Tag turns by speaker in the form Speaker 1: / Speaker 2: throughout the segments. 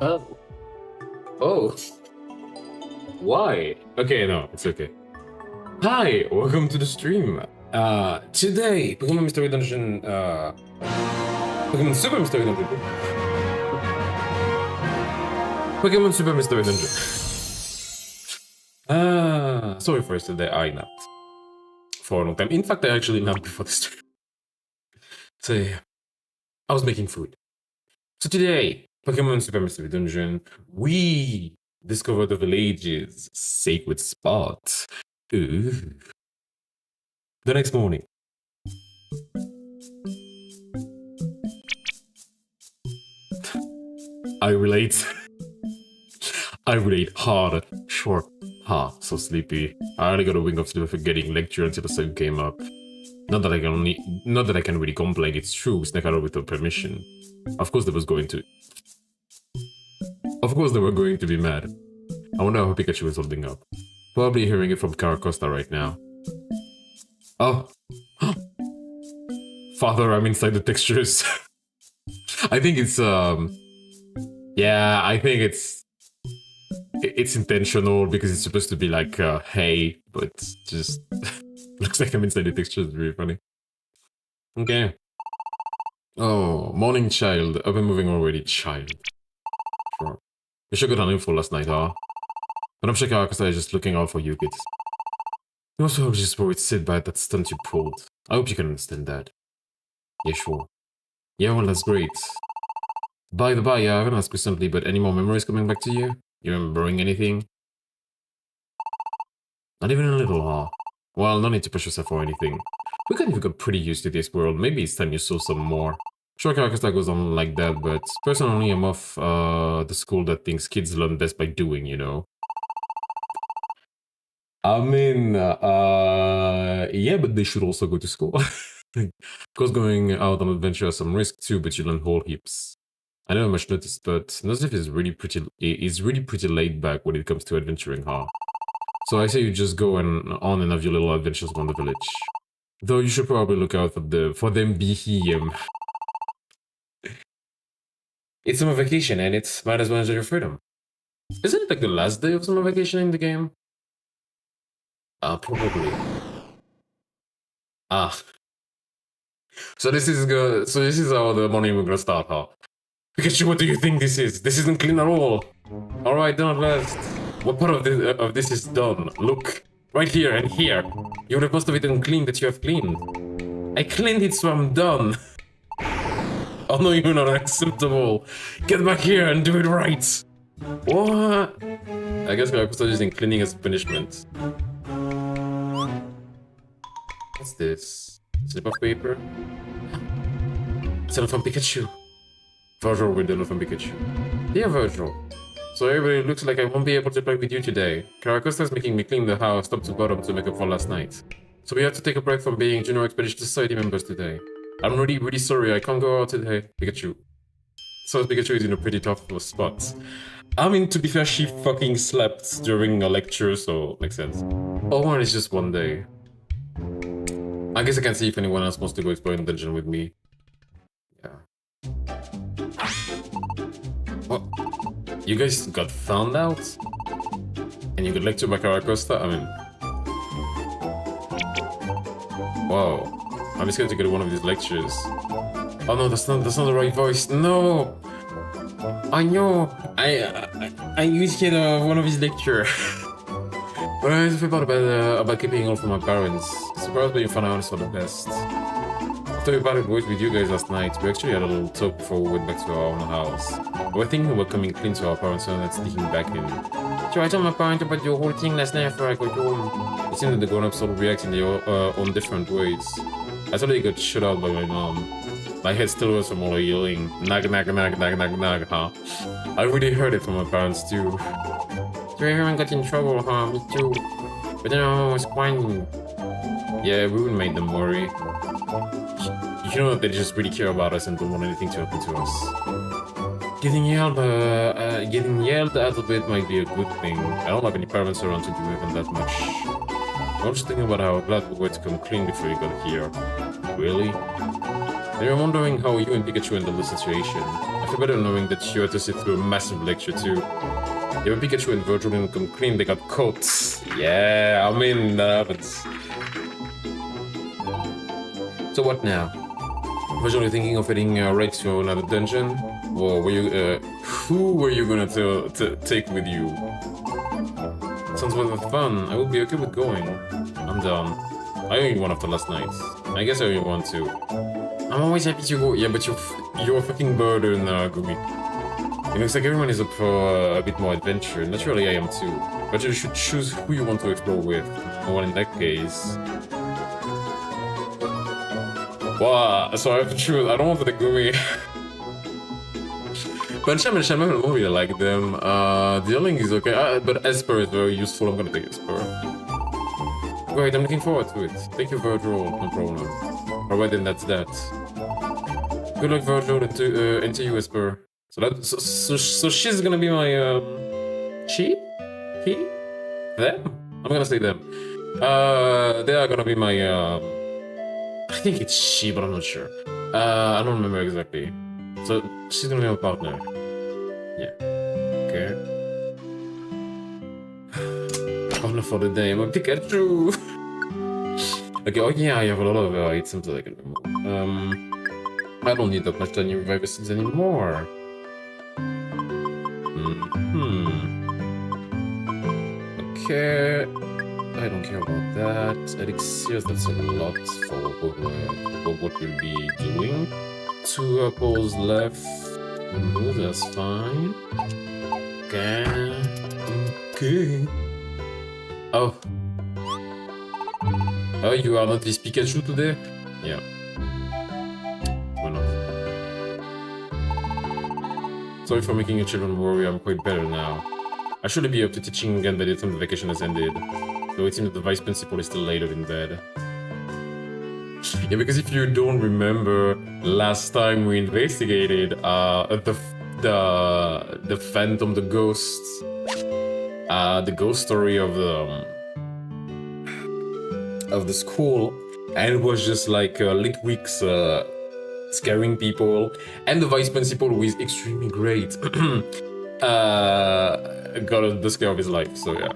Speaker 1: Oh. Oh. Why? Okay, no, it's okay. Hi, welcome to the stream. Today, Pokemon Mystery Dungeon, Pokemon Super Mystery Dungeon. Pokemon Super Mystery Dungeon. Sorry for yesterday, I napped. For a long time. In fact, I actually napped before the stream. So yeah, I was making food. So today, Pokemon Super Mystery Dungeon, we discover the village's sacred spot. Ooh. The next morning. I relate. I relate hard. Sure. So sleepy. I only got a wink of sleep forgetting lecture until the sun came up. Not that I can really complain, it's true, snuck out with the permission. Of course they were going to be mad. I wonder how Pikachu is holding up. Probably hearing it from Caracosta right now. Oh. Father, I'm inside the textures. I think it's, yeah, I think it's intentional because it's supposed to be like, hey, but just looks like I'm inside the textures. It's really funny. Okay. Oh, morning, child. Up and moving already, child. Sure. You should got an info last night, huh? But I'm sure Caracosta is just looking out for you kids. You also hope just worried Sid by that stunt you pulled. I hope you can understand that. Yeah, sure. Yeah, well, that's great. By the by, I haven't asked recently, but any more memories coming back to you? You remembering anything? Not even a little, huh? Well, no need to push yourself or anything. We kind of got pretty used to this world. Maybe it's time you saw some more. Sure, Caracosta goes on like that, but personally, I'm off the school that thinks kids learn best by doing, you know? I mean, yeah, but they should also go to school. Of course, going out on adventure has some risk too, but you learn whole heaps. I never much noticed, but Nosif is really pretty laid back when it comes to adventuring, huh? So I say you just go on and have your little adventures around the village. Though you should probably look out for them BHM. It's summer vacation and it's might as well enjoy your freedom. Isn't it like the last day of summer vacation in the game? Probably. So this is how the morning we're gonna start, huh? Pikachu, what do you think this is? This isn't clean at all. Alright, do not rest. What part of this is done? Look, right here and here. You have most of it unclean that you have cleaned. I cleaned it, so I'm done. Oh no, you're not acceptable. Get back here and do it right. What? I guess we're using cleaning as punishment. What's this? Slip of paper? It's from Pikachu. Virgil with the from Pikachu. Dear Virgil. So everybody, looks like I won't be able to play with you today. Caracosta's making me clean the house top to bottom to make up for last night. So we have to take a break from being Junior Expedition Society members today. I'm really sorry, I can't go out today. Pikachu. So Pikachu is in a pretty tough spot. I mean, to be fair, she fucking slept during a lecture, so makes sense. Oh, and it's just one day. I guess I can see if anyone else wants to go explore the dungeon with me. Yeah. What? You guys got found out? And you got lectured by Caracosta? I mean... Wow. I'm just going to go to one of these lectures. Oh no, that's not the right voice. No! I know! I used to hear one of his lecture. But I feel about keeping all from my parents. Surprised being found out for the best. After we parted ways with you guys last night, we actually had a little talk before we went back to our own house. We were thinking about coming clean to our parents and not sneaking back in. So I told my parents about your whole thing last night after I got home. It seemed that the grown-ups all react in their own different ways. I thought they got shut out by my mom. My head still was from all the yelling, nag, huh? I really heard it from my parents too. So everyone got in trouble, huh? Me too. But then my mom was whining. Yeah, we wouldn't make them worry. You know that they just really care about us and don't want anything to happen to us. Getting yelled at a bit might be a good thing. I don't have any parents around to do even that much. I was just thinking about how glad we were to come clean before you got here. Really? And you're wondering how you and Pikachu handle the situation. I feel better knowing that you had to sit through a massive lecture too. Yeah, but Pikachu and Virgil didn't come clean, they got caught. Yeah, I mean, that happens. So what now? Virgil, you thinking of heading right to another dungeon? Or were you, who were you gonna take with you? Sounds rather fun. I will be okay with going. I'm down. I only won after last night. I guess I only won too. I'm always happy to go. Yeah, but you're a fucking burden, Gumi. It looks like everyone is up for a bit more adventure. Naturally, I am too. But you should choose who you want to explore with. No one in that case. Wow, so I have to choose. I don't want the Gumi. Pancham and Shaman, I don't really like them. Dealing is okay, but Esper is very useful. I'm gonna take Esper. Great, I'm looking forward to it. Thank you, Virgil. No problem. Alright, then that's that. Good luck, Virgil, and to you, Esper. So she's gonna be my she? He? Them? I'm gonna say them. They are gonna be my I think it's she, but I'm not sure. I don't remember exactly. So she's gonna be my partner. Yeah. Okay. Partner for the day, my Pikachu. Okay. Oh yeah, I have a lot of items that I can remove. I don't need that much tiny revive seeds anymore. Okay. I don't care about that. Elixirs, that's a lot for what we'll be doing. 2 apples left. Oh, that's fine. Okay. Okay. Oh. Oh, you are not this Pikachu today? Yeah. Why not? Sorry for making your children worry, I'm quite better now. I should be up to teaching again by the time the vacation has ended. Though it seems that the vice principal is still later in bed. Yeah, because if you don't remember, last time we investigated the phantom, the ghost story of the school, and it was just like Litwick's scaring people, and the vice principal, who is extremely great, got the scare of his life. So yeah.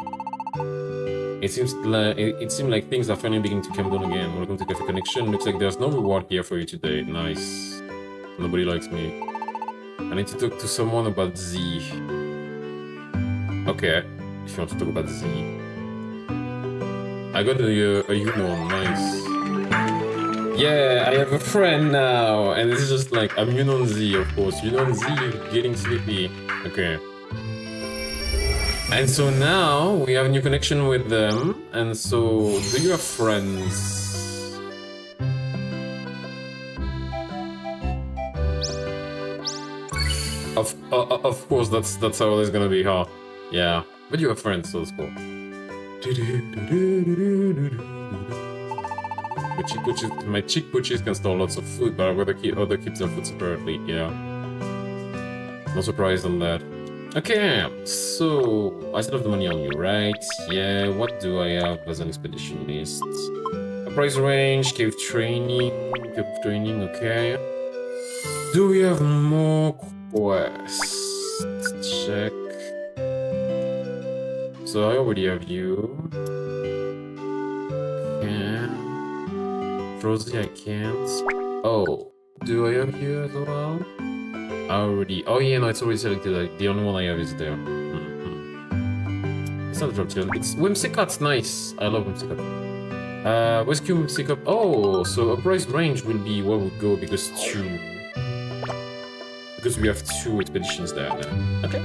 Speaker 1: It seemed like things are finally beginning to come down again. Welcome to Cafe Connection. Looks like there's no reward here for you today. Nice. Nobody likes me. I need to talk to someone about Z. Okay. If you want to talk about Z. I got a Unon. Nice. Yeah, I have a friend now. And it's just like, I'm Unon Z, of course. Unon Z, getting sleepy. Okay. And so now we have a new connection with them, and so do you have friends? Of course, that's how it's gonna be, huh? Yeah, but you have friends, so it's cool. My chick poochies can store lots of food, but I'd rather keep other keep their food separately. Yeah, no surprise on that. Okay, so I still have the money on you, right? Yeah, what do I have as an expedition list? A price range, cave training, okay. Do we have more quests? Check. So I already have you. Okay. Rosie, I can't. Oh, do I have you as well? Already. Oh yeah, no, it's already selected. Like the only one I have is there. It's not a drop challenge. It's Whimsicott. Nice. I love Whimsicott. Rescue Whimsicott. Oh, so a price range will be where we go because we have 2 expeditions there. Then. Okay.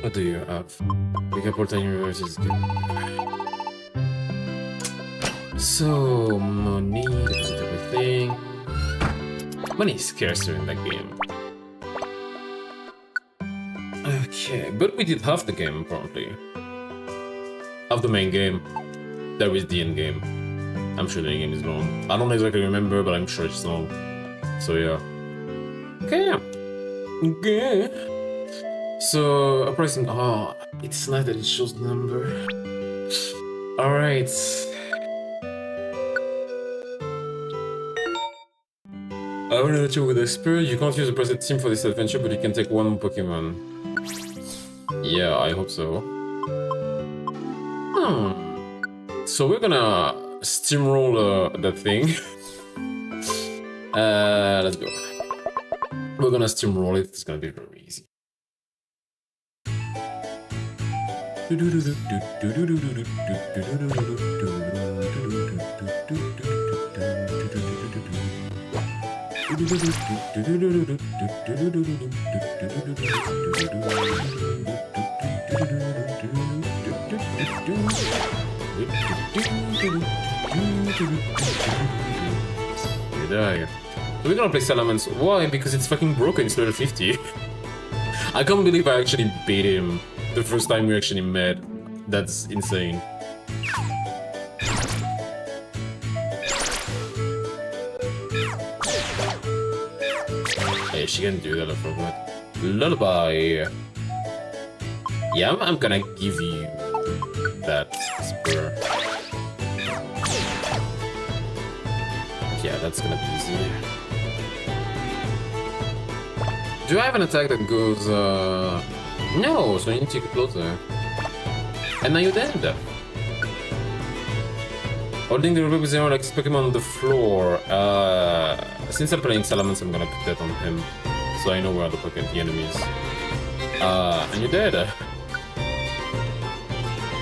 Speaker 1: What do you have? Pick up all time universes. So, money, deposit everything. Money is scarcer in that game. Okay, but we did half the game, apparently. Half the main game. There is the end game. I'm sure the end game is long. I don't exactly remember, but I'm sure it's long. So, yeah. Okay. Okay. So, a pricing. Oh, it's nice that it shows the number. Alright. I will let you with Expert. You can't use the preset team for this adventure, but you can take one Pokemon. Yeah, I hope so. So we're gonna steamroll that thing. Let's go. We're gonna steamroll it. It's gonna be very easy. There. So we're gonna play Salamence. Why? Because it's fucking broken, it's level 50. I can't believe I actually beat him the first time we actually met. That's insane. Hey, she can do that, I forgot. Lullaby. Yeah, I'm gonna give you that spur. Yeah, that's gonna be easy. Do I have an attack that goes, No, so you need to get closer. And now you're dead. Holding the reverb zero like Pokemon on the floor. Since I'm playing Salamence, I'm gonna put that on him. So I know where the enemies. And you're dead.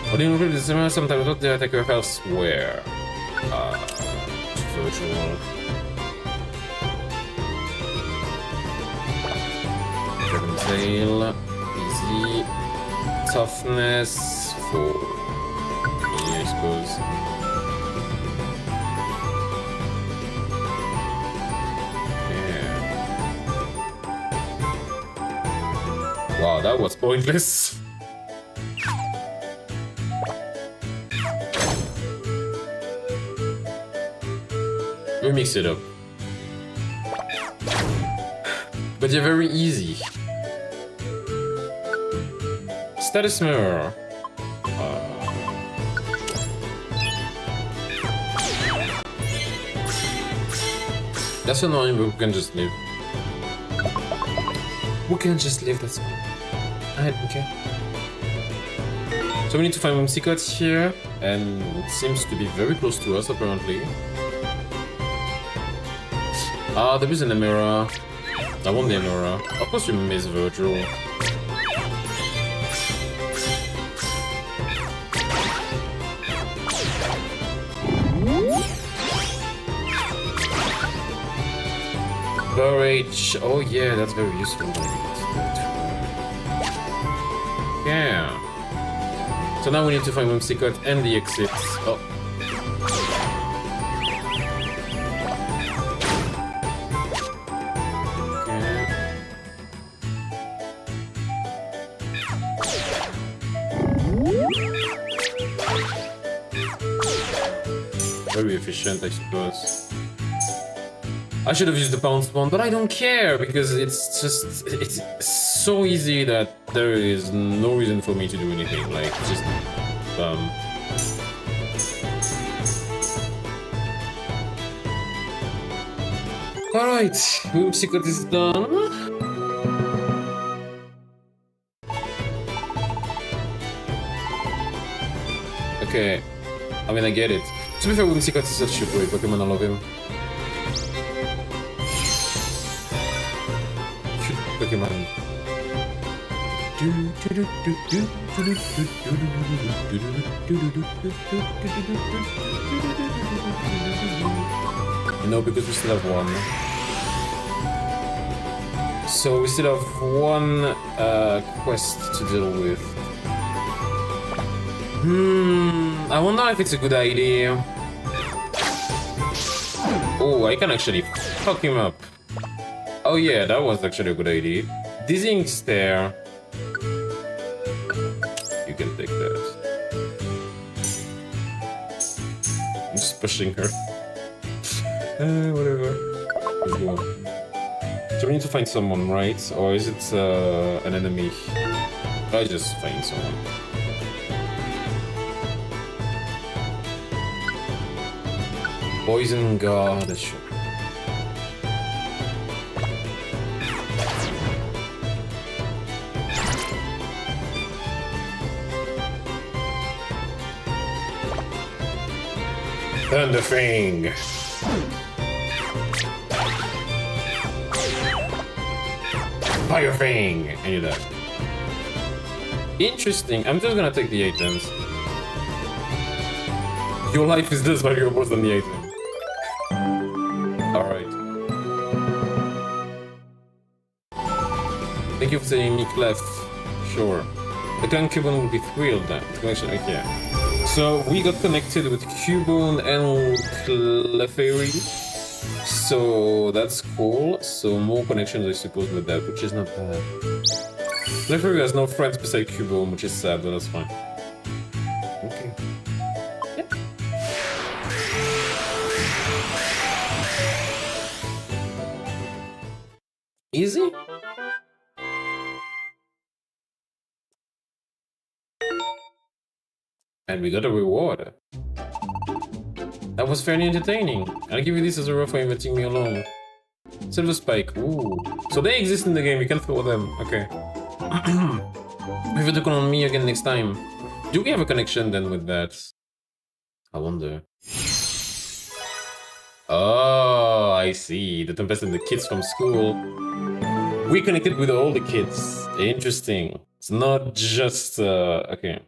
Speaker 1: Holding the reverb zero sometimes not the attacker elsewhere. Virtual. Dragon Tail. Easy. Toughness for me, I suppose. Yeah. Wow, that was pointless. We mix it up. But they're very easy. Status mirror. That's annoying, but we can just leave. We can just leave, that's fine. I don't care. So we need to find Whimsicott here, and it seems to be very close to us apparently. Ah, there is an Emera. I want the Emera. Of course we miss Virtual. Burrage. Oh yeah, that's very useful. Yeah. So now we need to find Whimsicott and the exit. Oh. Very efficient, I suppose. I should have used the pounce one, but I don't care because it's so easy that there is no reason for me to do anything. Like, just Alright, Whimsicott is done. Okay, I mean, I get it. To be fair, Whimsicott is such a great Pokemon, I love him. Pokemon. No, because we still have one. So we still have one quest to deal with. I wonder if it's a good idea. Oh, I can actually fuck him up. Oh yeah, that was actually a good idea. Dizzying Stare. You can take that. I'm just pushing her. Whatever. Let's go. So we need to find someone, right? Or is it an enemy? I just find someone. Poison Guard, sure. Thunder Fang! Fire Fang! I knew that. Interesting. I'm just gonna take the items. Your life is this valuable than the item. Alright. Thank you for saying me left. Sure. The clan Cubone will be thrilled then. Connection, okay. So we got connected with Cubone and Clefairy. So that's cool. So more connections I suppose with that, which is not bad. Clefairy has no friends beside Cubone, which is sad, but that's fine. Okay. Yep. Easy? And we got a reward. That was fairly entertaining. I'll give you this as a reward for inviting me along. Silver Spike, ooh. So they exist in the game, you can throw them, okay. Maybe they call on me again next time. Do we have a connection then with that? I wonder. Oh, I see. The Tempest and the kids from school. We connected with all the kids. Interesting. It's not just, okay.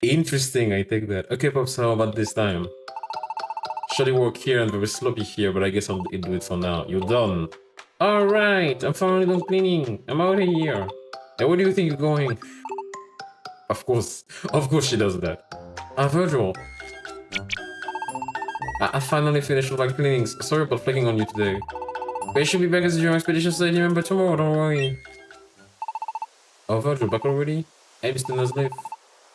Speaker 1: Interesting, I take that. Okay, Pops, how about this time? Shoddy work here and very sloppy here, but I guess I'll do it for now. You're done. Alright, I'm finally done cleaning. I'm out of here. And where do you think you're going? Of course she does that. Virgil. I finally finished all my cleanings. Sorry about flaking on you today. But I should be back as your expedition site member tomorrow, don't worry. Oh, Virgil, back already? Hey, Mr. Nazlev.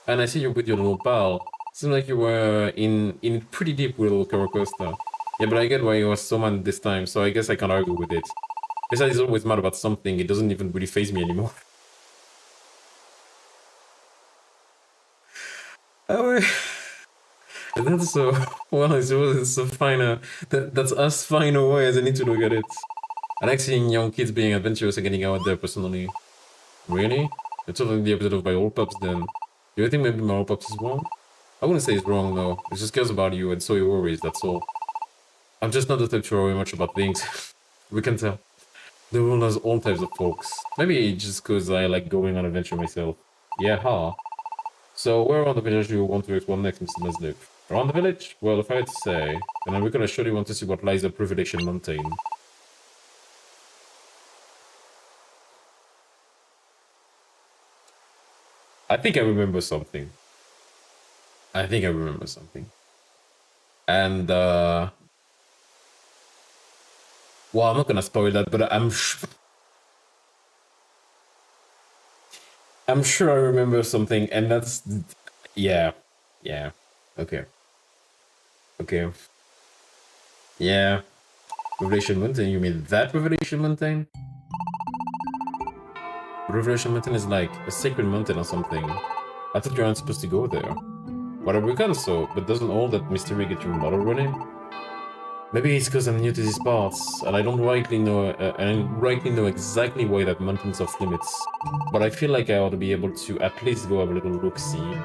Speaker 1: And I see you're with your little pal. Seems like you were in pretty deep with little Karakosta. Yeah, but I get why you were so mad this time, so I guess I can't argue with it. Besides, he's always mad about something, it doesn't even really faze me anymore. Oh, that's so... Well, it's so fine. That's us finer ways, I need to look at it. I like seeing young kids being adventurous and getting out there personally. Really? You're totally the opposite of my old pups then. Do you think maybe my old pups is wrong? I wouldn't say it's wrong though. It just cares about you and so he worries, that's all. I'm just not the type to worry much about things. We can tell. The world has all types of folks. Maybe just cause I like going on adventure myself. Yeah, huh? So where around the village do you want to explore next, Mr. Neslick? Around the village? Well, if I had to say, then I'm gonna surely want to see what lies at Privilege Mountain. I think I remember something. And, well, I'm not gonna spoil that, but I'm sure I remember something, and that's... Yeah. Okay. Yeah. Revelation Mountain, you mean that Revelation Mountain? Revelation Mountain is like a sacred mountain or something. I thought you weren't supposed to go there. Whatever we so, but doesn't all that mystery get you model running? Maybe it's because I'm new to these parts, and I don't rightly know exactly why that mountain's off limits. But I feel like I ought to be able to at least go have a little look-see.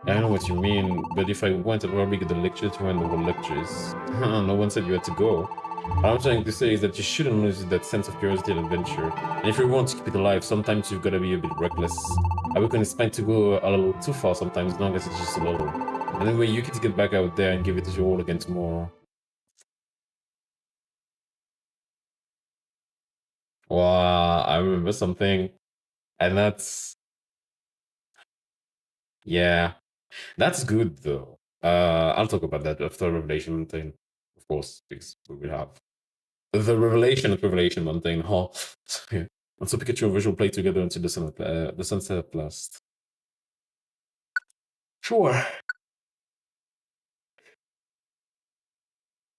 Speaker 1: I know what you mean, but if I went, I'd probably get the lecture to end the whole lectures. No one said you had to go. What I'm trying to say is that you shouldn't lose that sense of curiosity and adventure. And if you want to keep it alive, sometimes you've got to be a bit reckless. I reckon it's fine to go a little too far sometimes, as long as it's just a little. And anyway, you kids get back out there and give it your all again tomorrow. Wow, I remember something. And that's... Yeah. That's good, though. I'll talk about that after Revelation Mountain. Of course, because we will have the revelation of Revelation Mountain. Huh? Yeah. And so Pikachu and Visual play together until the sunset at last. Sure.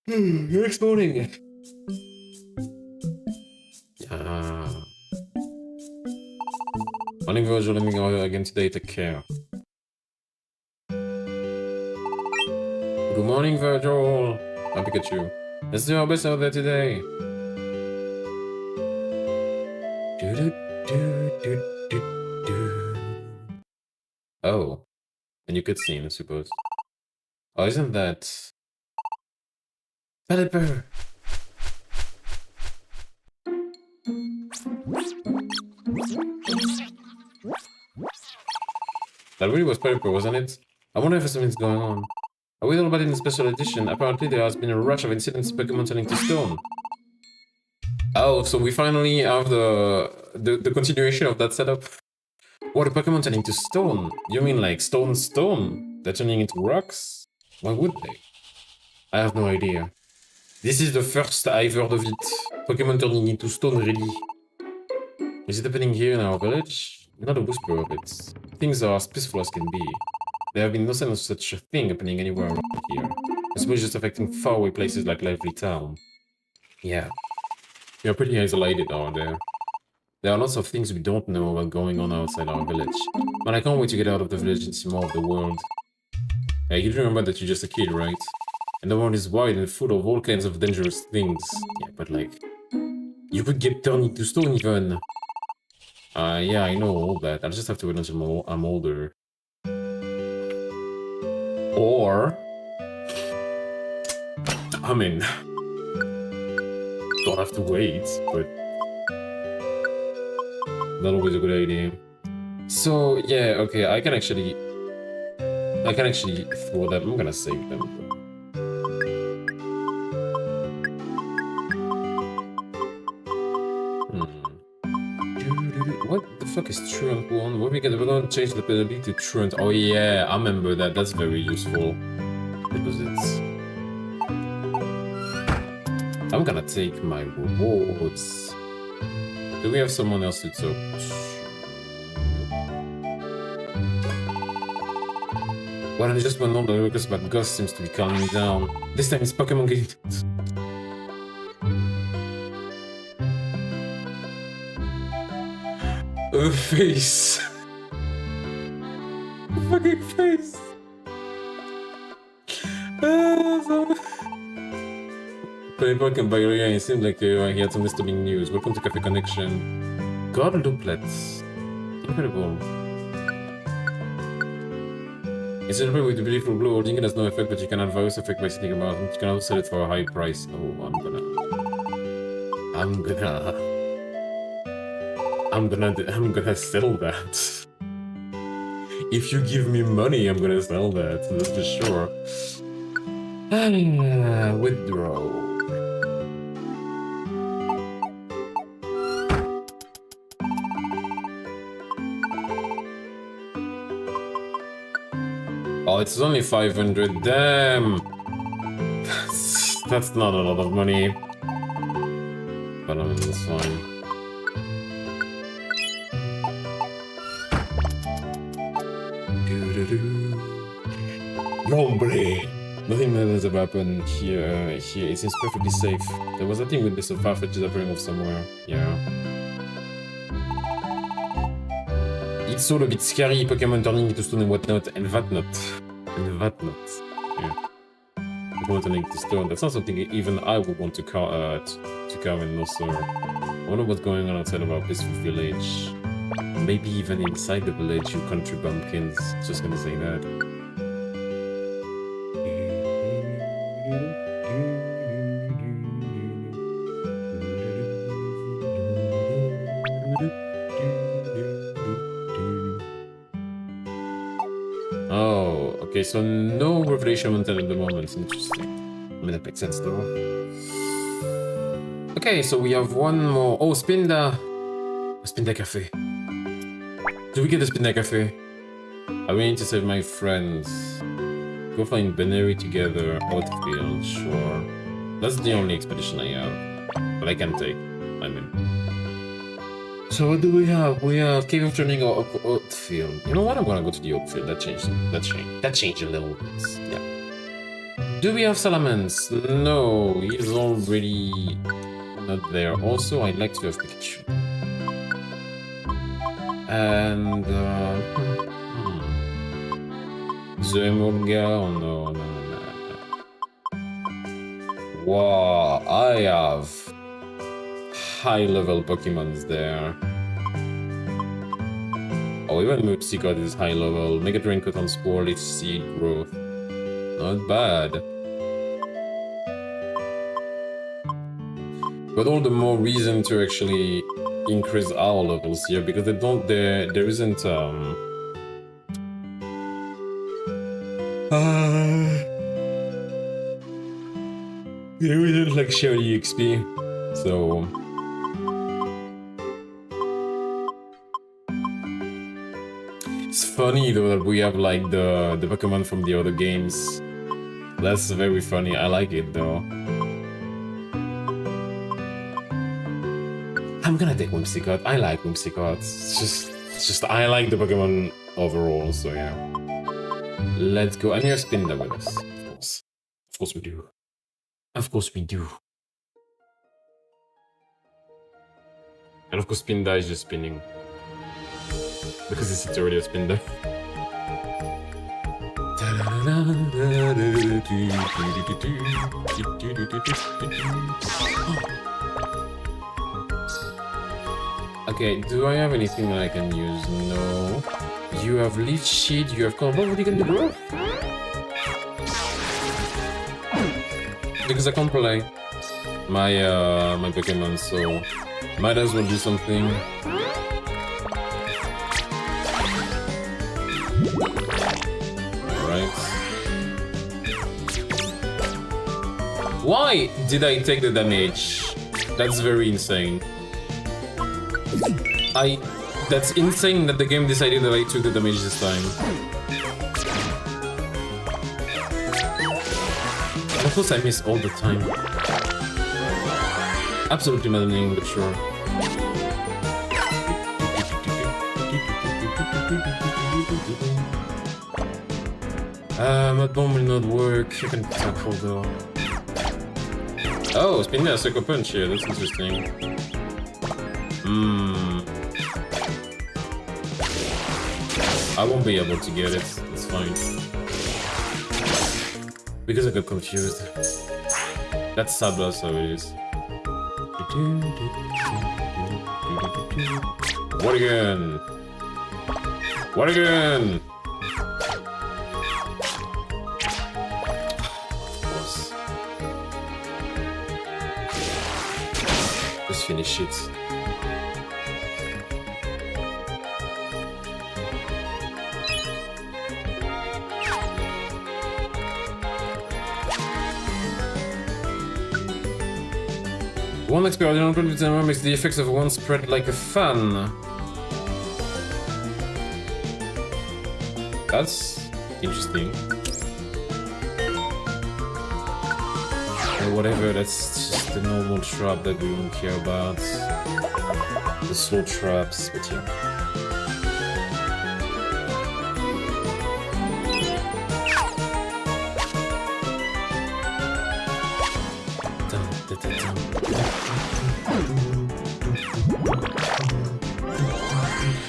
Speaker 1: Next morning. Morning, Virgil. Let me go again today. Take care. Good morning, Virgil. I'm Pikachu. Let's do our best out there today. A new cutscene, I suppose. Oh, isn't that... Pelipper! That really was Pelipper, wasn't it? I wonder if something's going on. Are we all about in the special edition? Apparently there has been a rush of incidents Pokemon turning to stone. Oh, so we finally have the continuation of that setup. What, a Pokemon turning to stone? You mean like stone? They're turning into rocks? Why would they? I have no idea. This is the first I've heard of it. Pokemon turning into stone, really. Is it happening here in our village? Not a whisper of it. Things are as peaceful as can be. There have been no signs of such a thing happening anywhere around here. I suppose just affecting faraway places like Lively Town. Yeah. You're pretty isolated out there. There are lots of things we don't know about going on outside our village. But I can't wait to get out of the village and see more of the world. Yeah, you remember that you're just a kid, right? And the world is wide and full of all kinds of dangerous things. Yeah, but like... You could get turned into stone even! Yeah, I know all that. I'll just have to wait until I'm older. Or... I mean... Don't have to wait, but... Not always a good idea. So, yeah, okay, I can actually throw them. I'm gonna save them. What the fuck is truant one? We're gonna change the ability to truant. Oh yeah, I remember that. That's very useful. Deposits. I'm gonna take my rewards. Do we have someone else to talk to? Well, I just went on the focus, but Gus seems to be calming down. This time it's Pokemon game. A face. A fucking face. Pokemon by Ria, it seemed like he had some disturbing news. Welcome to Cafe Connection. God Duplets. Incredible. Izaliel with the beautiful blue holding it has no effect, but you can add various effect by sitting about it. You can also sell it for a high price. Oh, I'm gonna sell that. If you give me money, I'm gonna sell that. That's for sure. Withdraw. Oh, it's only 500. Damn. That's not a lot of money. But I mean, that's fine. Nombre! Nothing bad has ever happened here. It seems perfectly safe. There was a thing with this of Farfetch appearing off somewhere. Yeah. It's all a bit scary, Pokemon turning into stone and whatnot, and whatnot. Yeah. Pokemon turning into stone. That's not something even I would want to carve in, no sir. I wonder what's going on outside of our peaceful village. Maybe even inside the village, you country bumpkins. Just gonna say that. Oh, okay, so no revelation until at the moment. Interesting. I mean, that makes sense though. Okay, so we have one more. Oh, Spinda Cafe. Do we get the Spinda Cafe? I really need to save my friends. Go find Benary together. Outfield, sure. That's the only expedition I have. But I can take. I mean. So what do we have? We have Cave of Turning or Outfield. You know what? I'm gonna go to the Outfield. That changed a little bit. Yeah. Do we have Salamence? No, he's already not there. Also, I'd like to have Pikachu. And Zemolga? Oh no. Wow, I have high-level Pokemons there. Oh, even Mupsicot is high level. Mega Draincoat on Spore, HC growth. Not bad. But all the more reason to actually increase our levels here, because they don't, there isn't, there isn't like shared EXP, so... It's funny though that we have like the Pokémon from the other games. That's very funny, I like it though. I'm gonna take Whimsicott, I like Whimsicott. It's just I like the Pokémon overall, so yeah. Let's go, and you're spinning that with us, of course. Of course we do. Of course we do. And of course Spinda is just spinning. Because it's already a Spinda. Okay, do I have anything that I can use? No. You have Leech Sheet, you have Combo, what are you gonna do? Because I can't play my my Pokemon, so might as well do something. Alright. Why did I take the damage? That's very insane. That's insane that the game decided that I took the damage this time. Of course I miss all the time. Absolutely maddening, but sure. Mud Bomb will not work. You can tackle though. Oh, Spinda has Sucker Punch here, that's interesting. I won't be able to get it, it's fine. Because I got confused. That's Sabla, so it is. What again? What again? Of course. Just finish it. One experience on product timer makes the effects of one spread like a fan. That's interesting. Or whatever, that's just the normal trap that we don't care about. The slow traps, but yeah.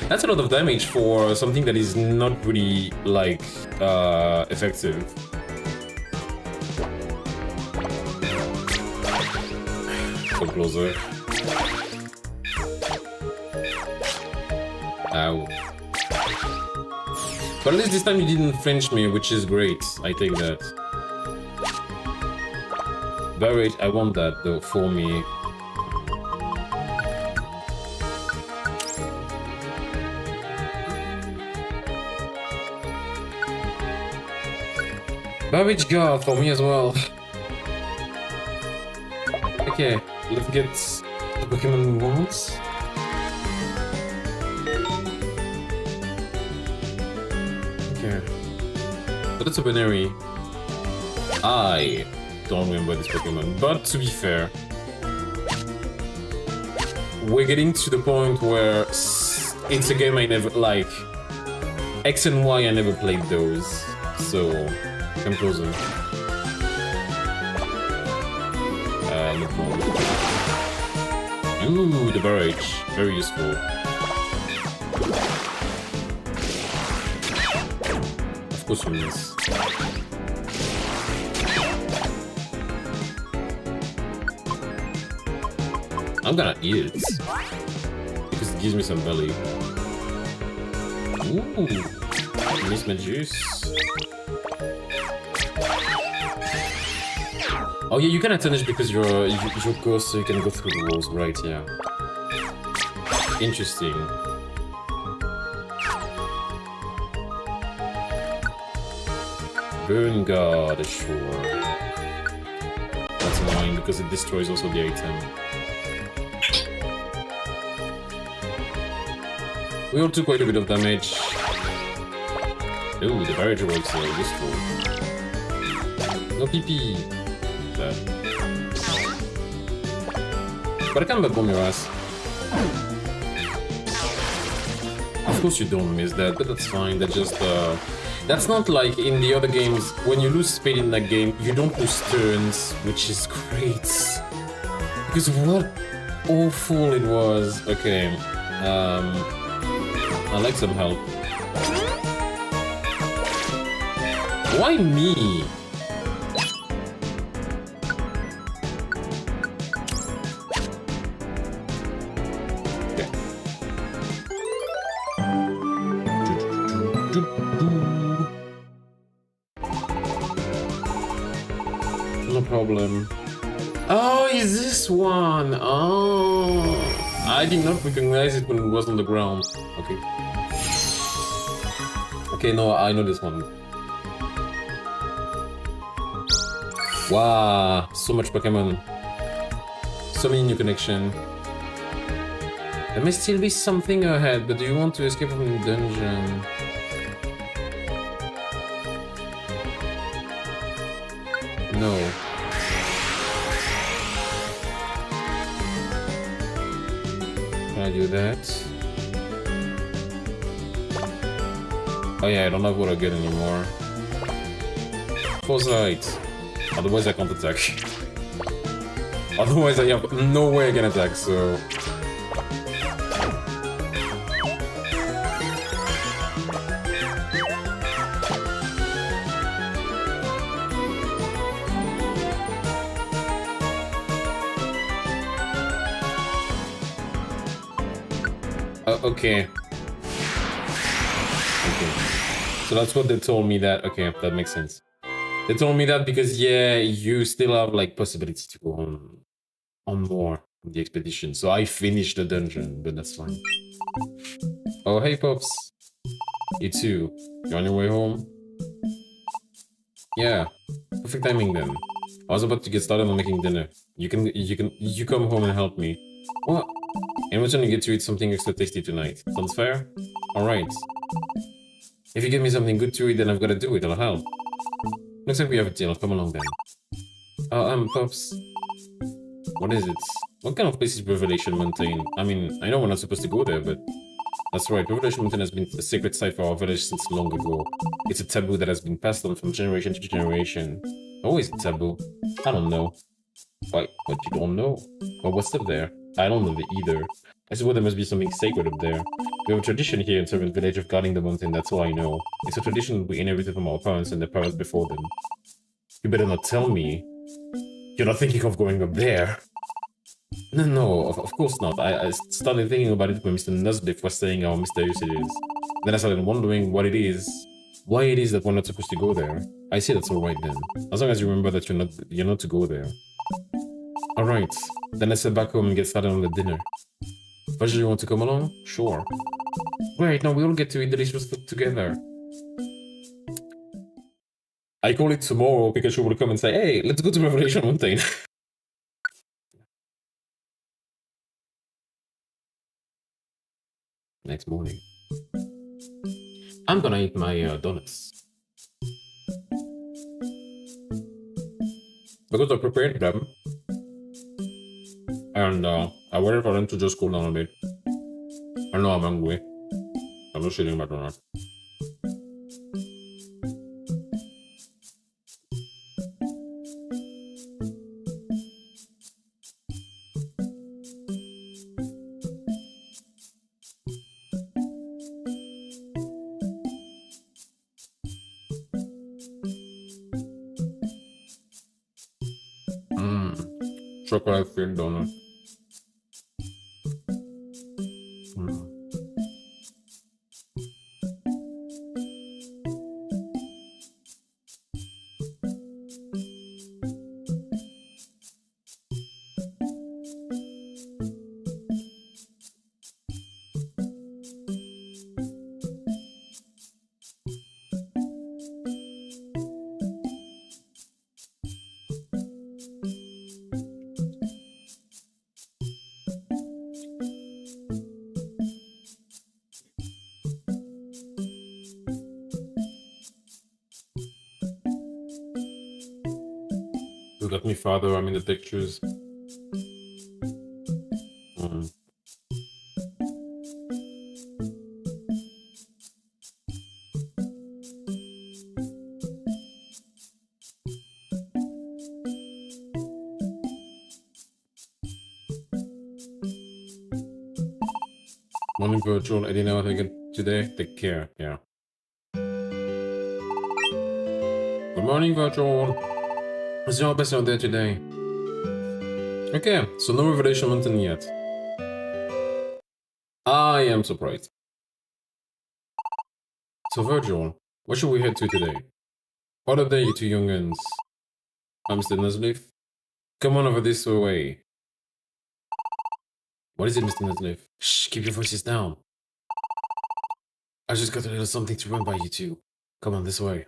Speaker 1: That's a lot of damage for something that is not really, like, effective. Come closer. Ow. But at least this time you didn't flinch me, which is great. I take that. Barrage, I want that, though, for me. Babbage Guard for me as well. Okay, let's get the Pokemon we want. Okay. So that's a binary. I don't remember this Pokemon, but to be fair, we're getting to the point where it's a game I never like. X and Y I never played those, so come closer. Ooh, the barrage, very useful. Of course you miss. I'm gonna eat it because it gives me some belly. Ooh, miss my juice. Oh yeah, you can attend because you're ghost, so you can go through the walls, right? Yeah. Interesting. Burn guard, sure. That's annoying because it destroys also the item. We all took quite a bit of damage. Ooh, the barrier works useful. No PP. But I can't bomb your ass. Of course you don't miss that, but that's fine. That's just that's not like in the other games. When you lose speed in that game, you don't lose turns, which is great. Because what awful it was. Okay. I'd like some help. Why me? Okay. No problem. Oh, is this one? Oh, I did not recognize it when it was on the ground. Okay. Okay, no, I know this one. Wow, so much Pokémon. So many new connections. There may still be something ahead, but do you want to escape from the dungeon? No. Can I do that? Oh yeah, I don't have what I get anymore. Foresight. Otherwise I can't attack. Otherwise I have no way I can attack, so... Okay. So that's what they told me that. Okay, that makes sense. They told me that because, yeah, you still have, like, possibility to go on more on the expedition. So I finished the dungeon, but that's fine. Oh, hey, Pops. You too. You on your way home? Yeah. Perfect timing then. I was about to get started on making dinner. You come home and help me. What? In return, you get to eat something extra tasty tonight. Sounds fair? Alright. If you give me something good to eat, then I've got to do it. I'll help. Looks like we have a deal. Come along then. Pops. What is it? What kind of place is Revelation Mountain? I mean, I know we're not supposed to go there, but... That's right, Revelation Mountain has been a sacred site for our village since long ago. It's a taboo that has been passed on from generation to generation. Oh, is it taboo? I don't know. What, you don't know? Well, what's up there? I don't know either. I suppose there must be something sacred up there. We have a tradition here in Servant Village of guarding the mountain, that's all I know. It's a tradition we inherited from our parents and their parents before them. You better not tell me. You're not thinking of going up there. No, of course not. I started thinking about it when Mr. Nuzbiff was saying how mysterious it is. Then I started wondering what it is. Why it is that we're not supposed to go there. I see that's alright then. As long as you remember that you're not to go there. Alright, then let's head back home and get started on the dinner. First, you want to come along? Sure. Great, now we all get to eat delicious food together. I call it tomorrow, Pikachu will come and say, hey, let's go to Revelation Mountain. Next morning. I'm gonna eat my donuts. Because I prepared them. And I waited for them to just cool down a bit. I know I'm hungry. I'm just eating my donut. Chocolate filled donut. still got me farther. I'm in the pictures. Morning virtual. I didn't know how to get today. Take care. Yeah. Good morning virtual. How's your best out there today? Okay, so no Revelation Mountain yet. I am surprised. So Virgil, what should we head to today? What are you two young'uns? I'm Mr. Nuzleaf. Come on over this way. What is it, Mr. Nuzleaf? Shh, keep your voices down. I just got a little something to run by you two. Come on this way.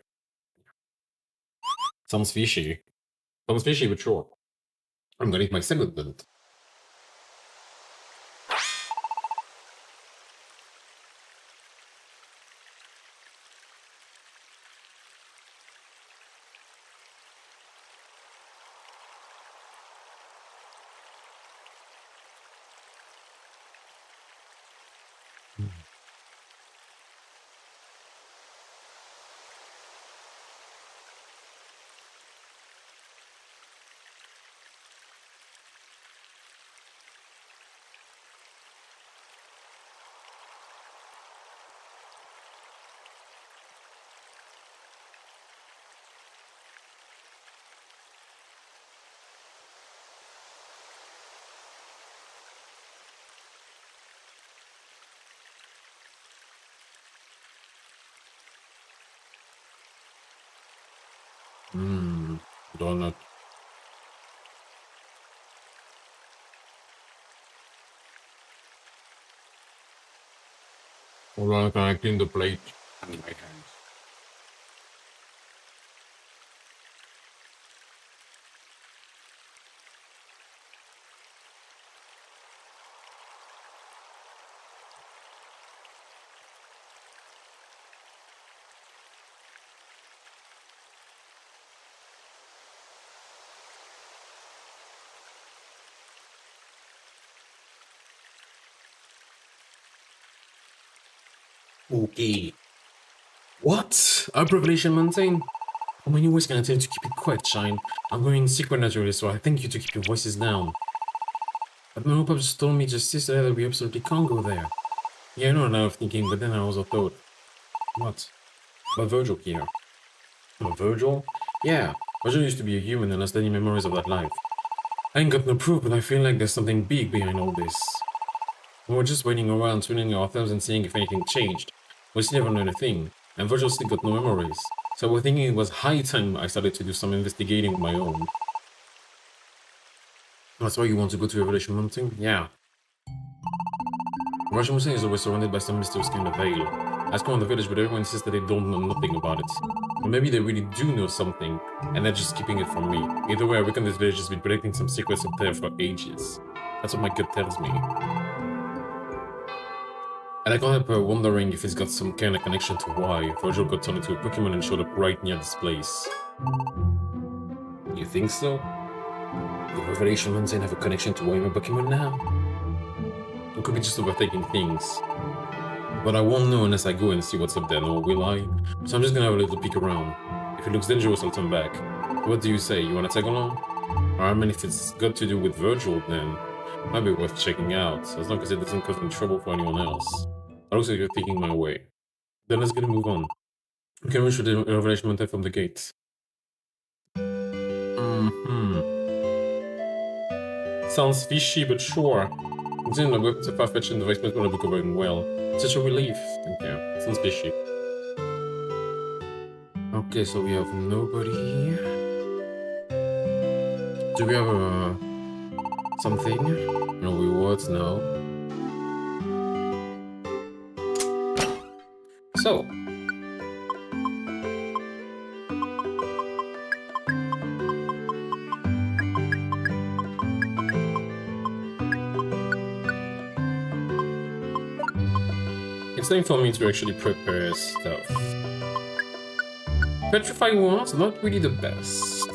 Speaker 1: Sounds fishy. Sounds fishy, but sure. I'm gonna eat my second bit. Donut. Hold on, can I clean the plate? I need my hands. Okay. What? Our Revelation Mountain? Oh, my new voice gonna tell you to keep it quiet, Shine. I'm going secret naturally, so I thank you to keep your voices down. But my papa just told me just yesterday that we absolutely can't go there. Yeah, I know now of thinking, but then I also thought, what? About Virgil here. About Virgil? Yeah, Virgil used to be a human and has any memories of that life. I ain't got no proof, but I feel like there's something big behind all this. We were just waiting around, twiddling our thumbs and seeing if anything changed. We still haven't learned a thing, and Virgil still got no memories. So we're thinking it was high time I started to do some investigating of my own. That's why you want to go to Revelation Mountain? Yeah. Revelation Mountain is always surrounded by some mysterious kind of veil. Ask around the village, but everyone insists that they don't know nothing about it. Or maybe they really do know something, and they're just keeping it from me. Either way, I reckon this village has been protecting some secrets up there for ages. That's what my gut tells me. And I can't help wondering if it's got some kind of connection to why Virgil got turned into a Pokémon and showed up right near this place. You think so? The Revelation Mountain have a connection to why I'm a Pokémon now? It could be just overthinking things. But I won't know unless I go and see what's up there, nor will I? So I'm just gonna have a little peek around. If it looks dangerous, I'll turn back. What do you say? You wanna tag along? Or I mean, if it's got to do with Virgil, then it might be worth checking out, as long as it doesn't cause any trouble for anyone else. That looks like you're thinking my way. Then let's get a move on. We can reach the Revelation Mountain from the gate. Sounds fishy, but sure. It seems like we're so far-fetched and the vice will be going well. Such a relief. Thank you. Sounds fishy. Okay, so we have nobody here. Do we have something? No rewards, no. So. It's time for me to actually prepare stuff. Petrify ones, not really the best.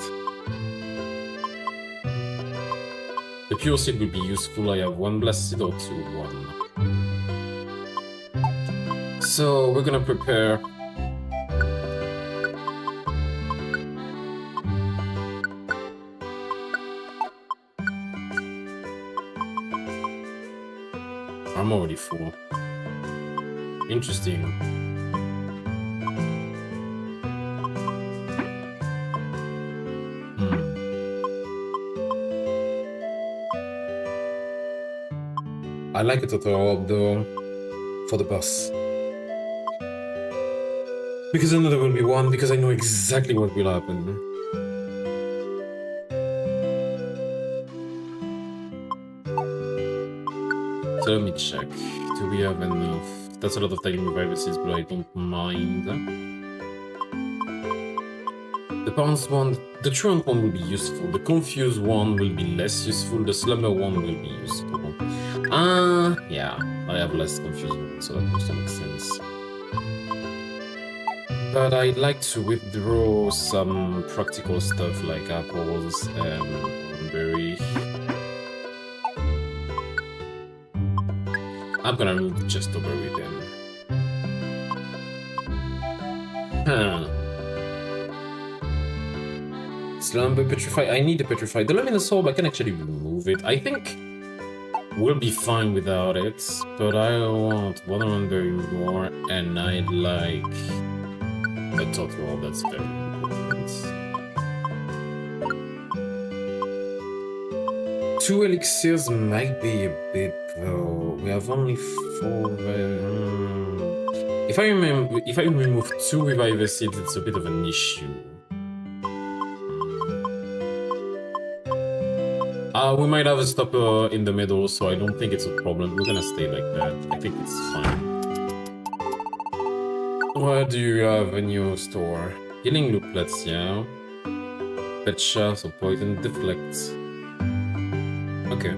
Speaker 1: pure seed will be useful. I have 1 blast seed or 2? 1. So we're gonna prepare. I'm already full. Interesting. I like a tutorial though for the boss. Because I know there will be one, because I know exactly what will happen. So let me check. Do we have enough? That's a lot of taking viruses, but I don't mind. The bounced one, the truant one will be useful. The confused one will be less useful. The slumber one will be useful. Yeah, I have less confusion, so that also makes sense. But I'd like to withdraw some practical stuff like apples and berry. I'm gonna remove just the berry then. Slumber, petrify. I need a petrify. The luminous orb, I can actually remove it. I think we'll be fine without it, but I want one berry more, and I'd like a total. That's very important. 2 elixirs might be a bit though. We have only 4. If I remove 2 reviver seeds, it's a bit of an issue. We might have a stopper in the middle, so I don't think it's a problem. We're gonna stay like that. I think it's fine. What do you have in your store? Healing looplets, yeah. Pet shots or poison deflect. Okay.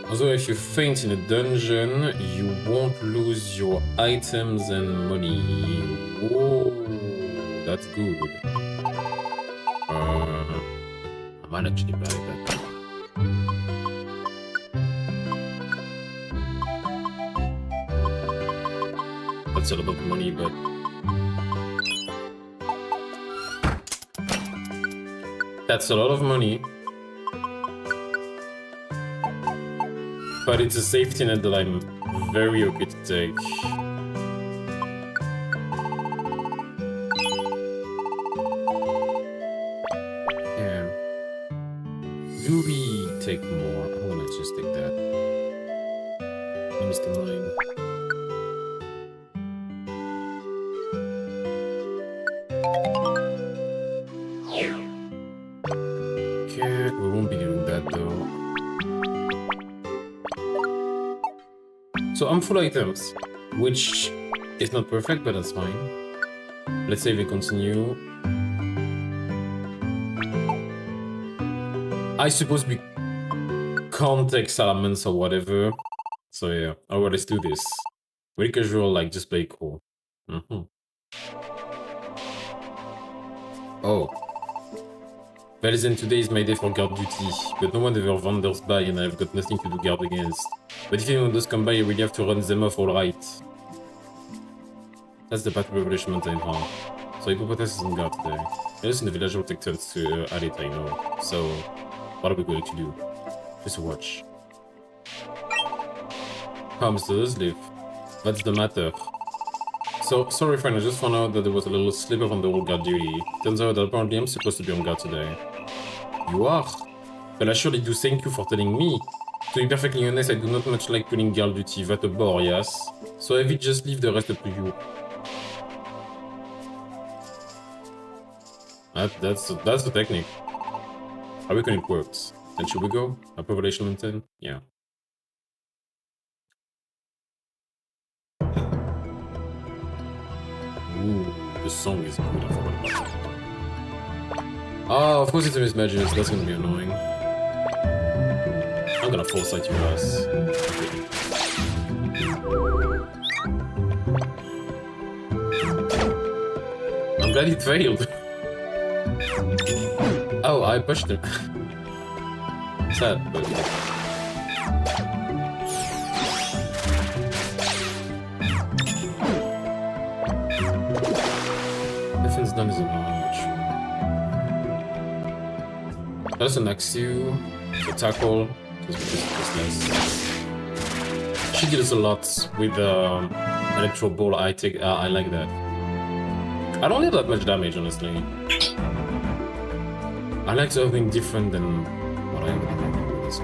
Speaker 1: Also, if you faint in a dungeon, you won't lose your items and money. Whoa. That's good. I might actually buy that. That's a lot of money, but that's a lot of money. But it's a safety net that I'm very okay to take. Do we take more? I'm gonna just take that. I missed the line. Okay, we won't be doing that though. So I'm full items, which is not perfect, but that's fine. Let's say we continue. I suppose we can't take salamence or whatever. So yeah, alright, let's do this. Very casual, like just play cool. Oh. Velizen, today is my day for guard duty, but no one ever wanders by and I've got nothing to do guard against. But if anyone does come by, you really have to run them off alright. That's the bad revelation mountain, huh? So Hippopotamus is on guard today. Those in the village will take turns to at it, I know. So what are we going to do? Just watch. How Mr. does live? What's the matter? So, sorry friend, I just found out that there was a little slip-up on the old guard duty. Turns out that apparently I'm supposed to be on guard today. You are? Well, I surely do thank you for telling me. To be perfectly honest, I do not much like pulling guard duty, that's a bore, yes? So I will just leave the rest up to you. That's the technique. I reckon it works. Then should we go? A population mountain? Yeah. Ooh, the song is good. I forgot about that. Oh, of course it's a mismatches. That's gonna be annoying. I'm gonna foresight your ass. I'm glad it failed. I pushed him. Sad, but... Defense done is a much. That's an Axu, to tackle, just because it's nice. She deals a lot with Electro Ball. I like that. I don't need that much damage, honestly. I like something different than what I would do with this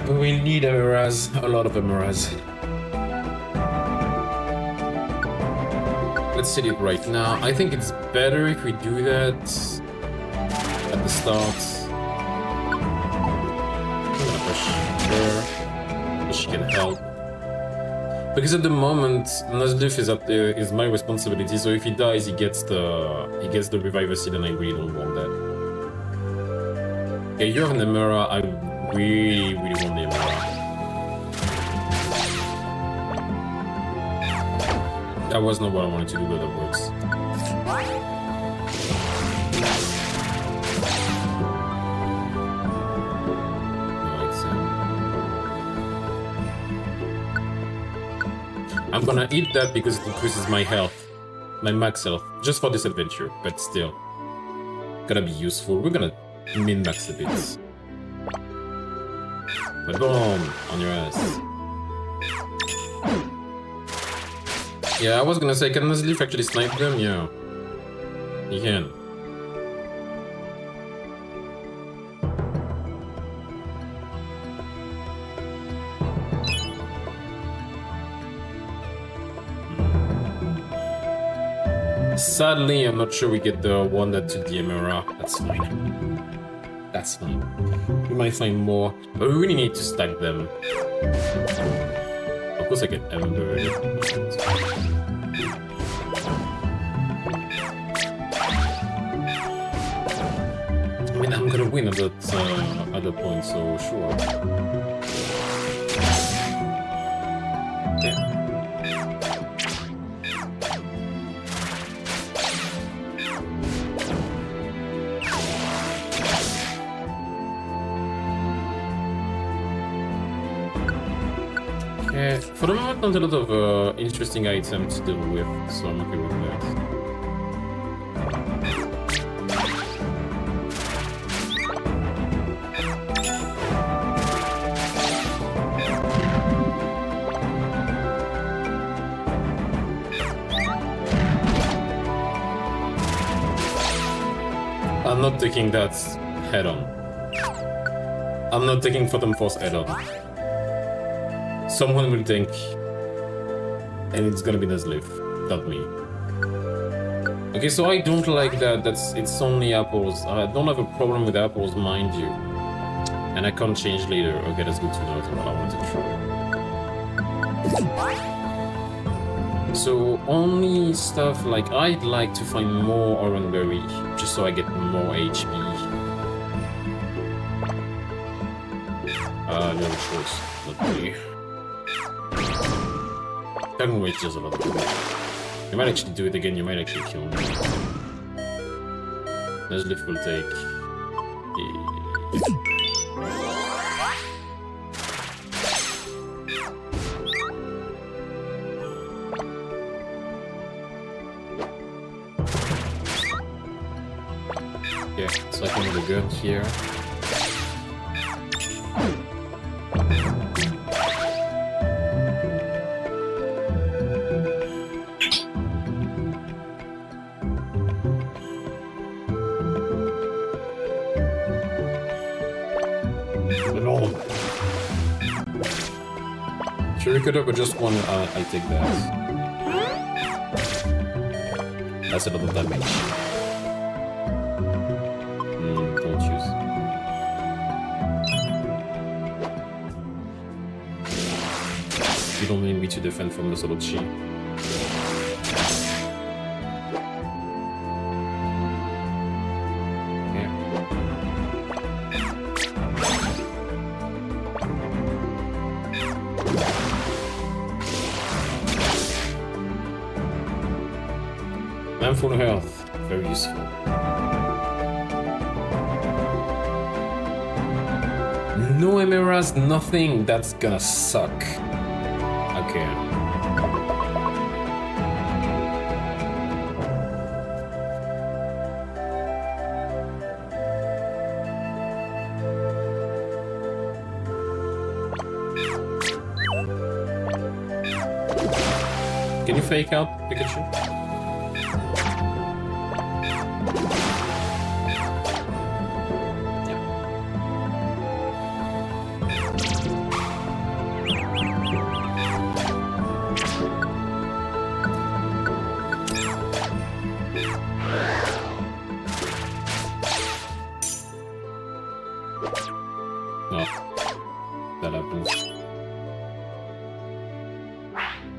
Speaker 1: one. We need emeras, a lot of emeras. Let's set it right now. I think it's better if we do that at the start. I'm gonna push her, so she can help. Because at the moment, Zhaith is my responsibility. So if he dies, he gets the reviver seed, and I really don't want that. Okay, you have an Emera. I really want the Emera. That was not what I wanted to do, but that works. I'm gonna eat that because it increases my health, my max health, just for this adventure, but still. Gonna be useful. We're gonna min-max a bit. But boom, on your ass. Yeah, I was gonna say, can Zhaith actually snipe them? Yeah. He can. Sadly, I'm not sure we get the one that took the Emera. That's fine. That's fine. We might find more, but we really need to stack them. Of course I get Ember. I mean, I'm gonna win at that point, so sure. Okay. For the moment, not a lot of interesting items to deal with, so I'm okay with that. I'm not taking that head on. I'm not taking Phantom Force head on. Someone will think, and it's gonna be Zhaith, not me. Okay, so I don't like that. It's only apples. I don't have a problem with apples, mind you, and I can't change later. Okay, that's good to know. That's what I wanted to try. So only stuff like I'd like to find more Oranberry, just so I get more HP. No choice, not me. Dragon Rage does a lot of damage. You might actually do it again, you might actually kill me. Zhaith will take... Yeah, so I can have a gun here. Sure, we could have just one. I take that. That's a lot of damage. Don't choose. You don't need me to defend from the Solochi. I'm full health, very useful. No emeralds, nothing. That's gonna suck. Okay. Can you fake out Pikachu?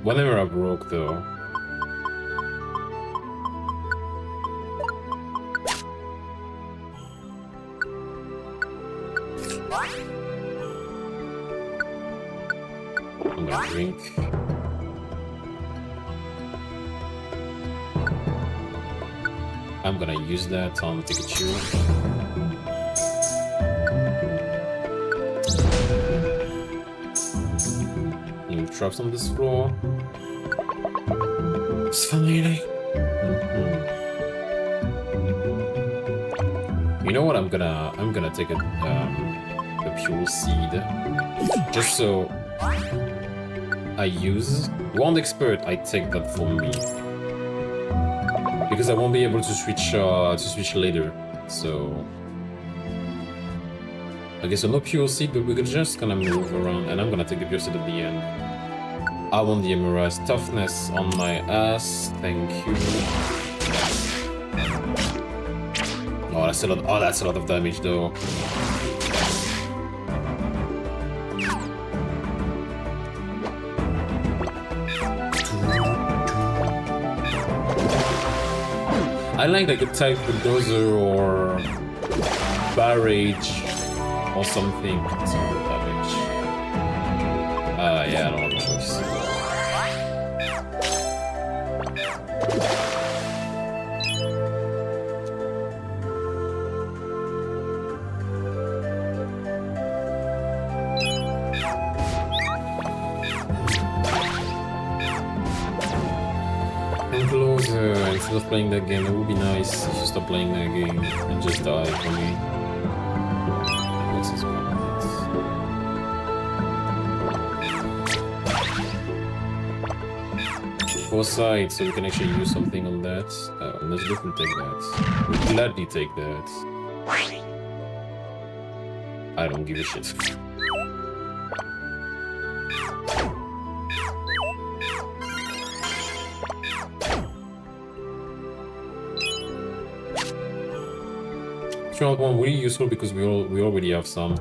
Speaker 1: Whenever I broke, though. I'm gonna drink. I'm gonna use that on Pikachu. Drops on this floor. It's funny. You know what? I'm gonna take a pure seed, just so I use Wand Expert. I take that for me because I won't be able to switch later. So okay, so no pure seed, but we're just gonna move around, and I'm gonna take the pure seed at the end. I want the emeralds. Toughness on my ass. Thank you. Oh, that's a lot. Oh, that's a lot of damage, though. I like a type bulldozer or barrage or something. Some good damage. Yeah, I don't have a choice. Instead of playing that game, it would be nice if you stop playing that game and just die for me. This is foresight, so we can actually use something on that. Let's definitely take that. We'll gladly take that. I don't give a shit. One really useful because we already have some.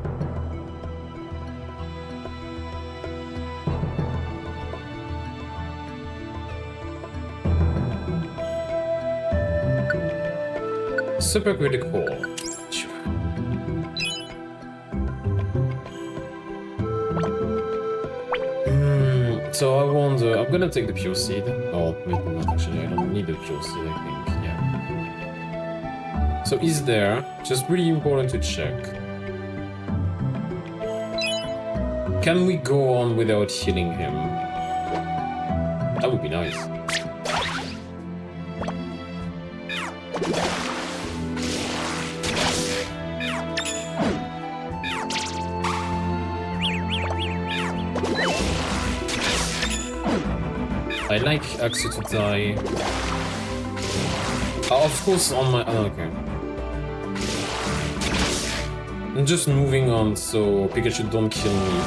Speaker 1: Super critical. So I wonder. I'm gonna take the pure seed. Oh, maybe not actually. I don't need the pure seed. I think. So is there, just really important to check. Can we go on without healing him? That would be nice. I like Axu to die. Of course on my... Oh, okay. I'm just moving on so Pikachu don't kill me.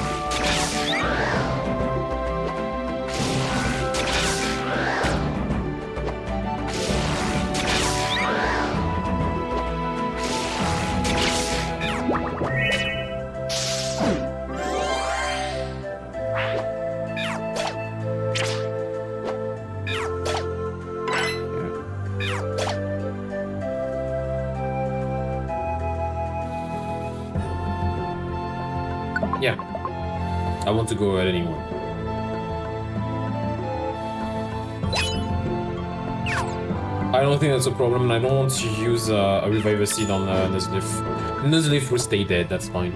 Speaker 1: Yeah, I want to go ahead anymore. I don't think that's a problem, and I don't want to use a Reviver Seed on Nuzleaf. Nuzleaf will stay dead, that's fine.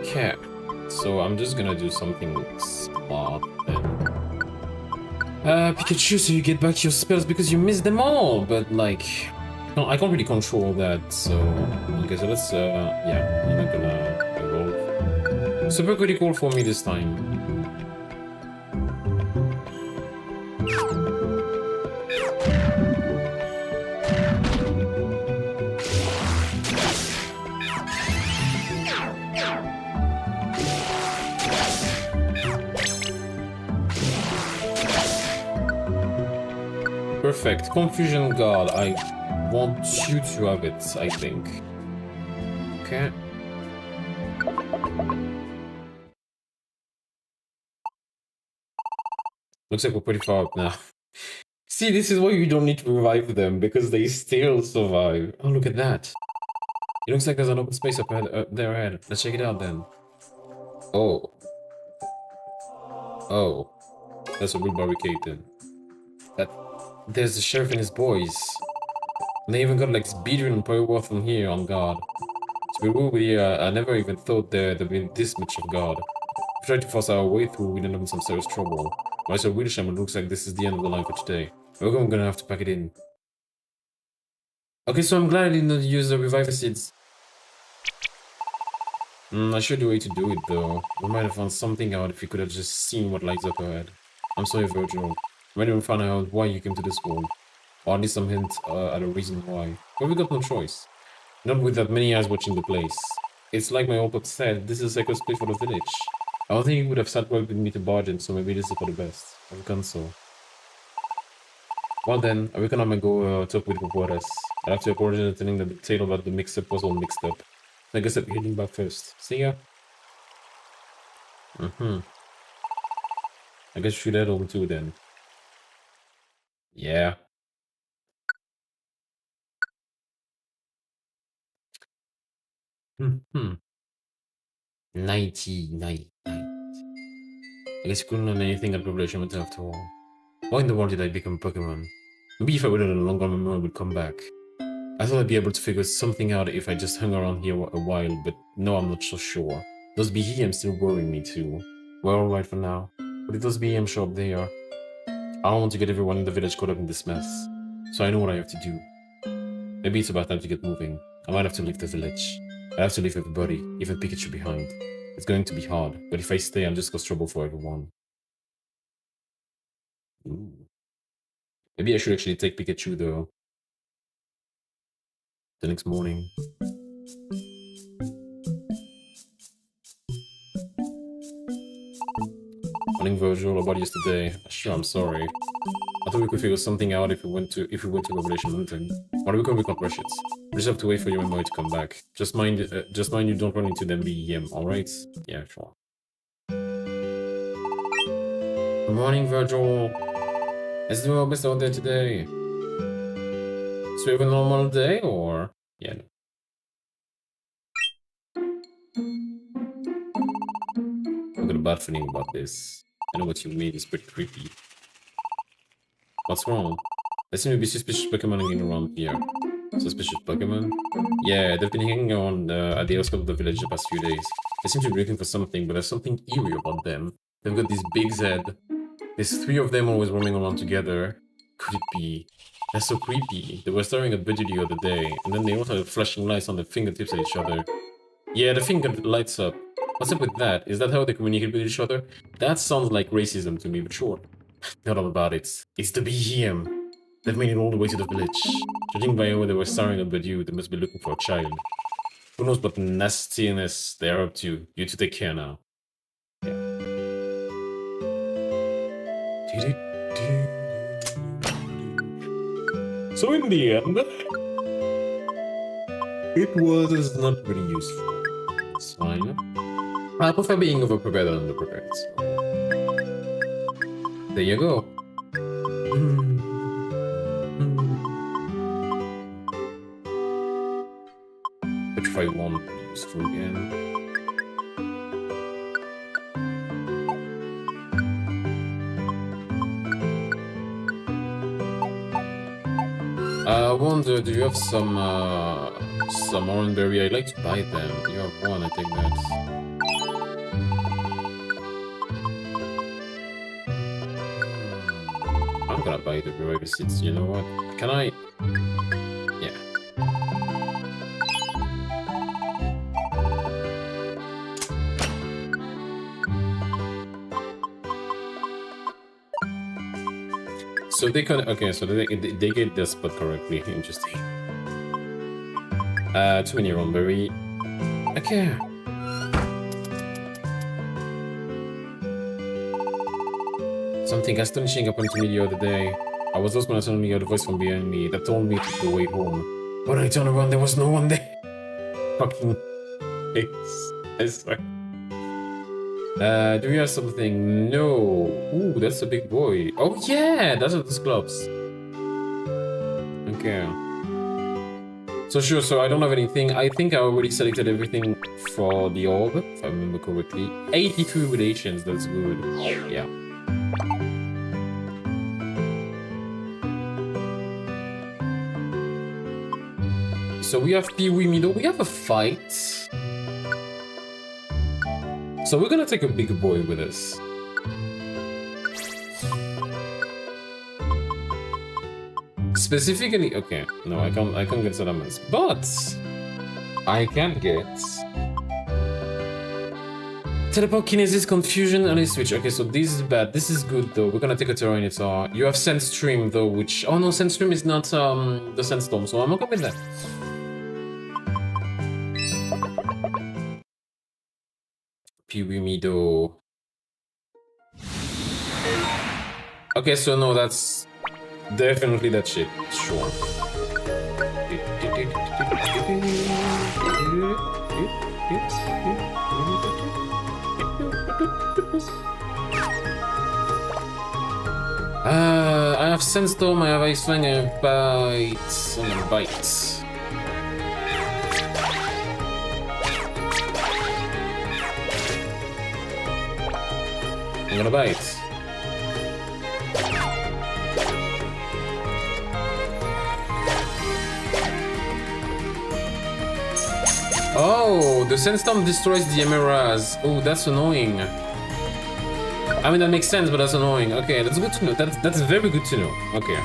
Speaker 1: Okay, so I'm just gonna do something smart then. Pikachu, so you get back your spells because you missed them all, but like, no, I can't really control that, so okay, so let's, yeah, you're not gonna evolve. Super critical for me this time. Perfect. Confusion God, I want you to have it, I think. Okay. Looks like we're pretty far up now. See, this is why you don't need to revive them, because they still survive. Oh, look at that. It looks like there's an open space up there ahead. Let's check it out then. Oh. Oh. That's a real barricade then. There's the sheriff and his boys. And they even got like speedrun and power from here on guard. To be real with you, I never even thought there'd be this much of guard. If we tried to force our way through, we'd end up in some serious trouble. But it's a real shame, it looks like this is the end of the line for today. We're gonna have to pack it in. Okay, so I'm glad I did not use the reviver seeds. I showed you a way to do it though. We might have found something out if you could have just seen what lights up ahead. I'm sorry, Virgil. We might even find out why you came to this world. Or at least some hint at a reason why. But we got no choice. Not with that many eyes watching the place. It's like my old pop said, this is a sacred place for the village. I don't think he would have sat well with me to barge in, so maybe this is for the best. I've done so. Well then, I reckon I'm gonna go talk with Guaras. I have to apologize telling that the tale about the mix-up was all mixed up. I guess I'm heading back first. See ya. I guess you should head home too then. Yeah. Nighty night. I guess you couldn't learn anything at Revelation after all. Why in the world did I become Pokemon? Maybe if I waited a longer, my memory would come back. I thought I'd be able to figure something out if I just hung around here a while, but no, I'm not so sure. Those BEMs still worrying me too. We're alright for now. But if those BEMs show up there, I don't want to get everyone in the village caught up in this mess. So I know what I have to do. Maybe it's about time to get moving. I might have to leave the village. I have to leave everybody, even Pikachu behind. It's going to be hard, but if I stay, I'll just cause trouble for everyone. Ooh. Maybe I should actually take Pikachu though. The next morning. Morning, Virgil. About yesterday. Sure, I'm sorry. I thought we could figure something out if we went to Revelation Mountain. What are we gonna rush it? We just have to wait for your memory to come back. Just mind you don't run into them BEM, alright? Yeah, sure. Good morning, Virgil. Let's do our best out there today. So we have a normal day, or? Yeah, no. I've got a bad feeling about this. I know what you mean, it's pretty creepy. What's wrong? There seem to be suspicious Pokemon hanging around here. Suspicious Pokemon? Yeah, they've been hanging around at the outskirts of the village the past few days. They seem to be looking for something, but there's something eerie about them. They've got this big head. There's 3 of them always roaming around together. Could it be? They're so creepy. They were staring at Budgie the other day, and then they all had flashing lights on their fingertips at each other. Yeah, the finger lights up. What's up with that? Is that how they communicate with each other? That sounds like racism to me, but sure. Not all about it. It's the BEM. They've made it all the way to the village. Judging by how they were staring at Budgie, they must be looking for a child. Who knows what nastiness they're up to. You two take care now. Yeah. So in the end, it was not really useful. It's fine. I prefer being overprepared than underprepared. So. There you go. if I want to use through again. I wonder, do you have some orangeberry? I'd like to buy them. You have one, I take that. I'm gonna buy the variety seeds, you know what? Can I? Yeah. So they can, okay, so they get the spot correctly. Interesting. Too many orangeberry. Okay. Something astonishing happened to me the other day. I was lost when I suddenly heard a voice from behind me that told me to the way home. When I turned around, there was no one there. Fucking I swear. Do we have something? No. Ooh, that's a big boy. Oh yeah, that's what this gloves. Okay. So sure, so I don't have anything. I think I already selected everything for the orb, if I remember correctly. 83 relations, that's good. Yeah. So we have Pee-wee Middle, we have a fight. So we're gonna take a big boy with us. Specifically, okay, no, I can't get Salamence, but I can get Telekinesis, Confusion, and a switch. Okay, so this is bad. This is good though. We're gonna take a Tyranitar. You have Sense Stream though, which no, Sense Stream is not the Sense Storm, so I'm okay with that. Pee-wee Mido. Okay, so no, that's definitely that shit. Sure. I have Sandstorm, I have Ice Fang, I have Bite. I'm gonna bite. I'm gonna bite. Oh, the Sandstorm destroys the Emeras. Oh, that's annoying. I mean, that makes sense, but that's annoying. Okay, that's good to know. That's very good to know. Okay.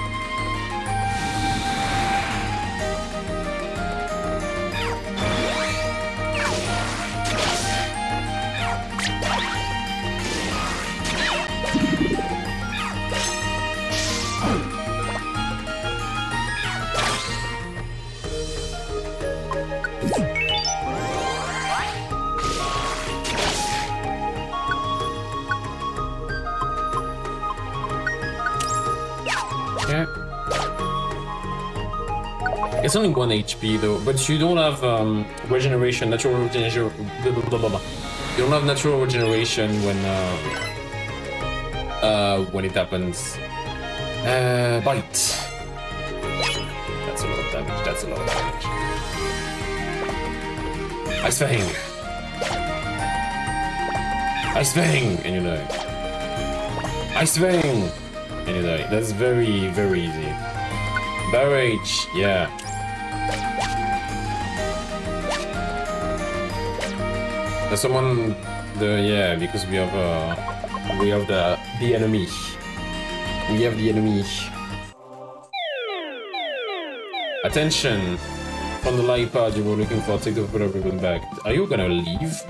Speaker 1: It's only 1 HP though, but you don't have regeneration, natural regeneration. Blah, blah, blah, blah. You don't have natural regeneration when it happens. Bite. That's a lot of damage. That's a lot of damage. Ice Fang. Ice Fang, and you die. Ice Fang, and you die. That's very, very easy. Barrage, yeah. There's someone, yeah, because we have the enemy. We have the enemy. Attention! From the light pad you were looking for, take the photo ribbon back. Are you gonna leave?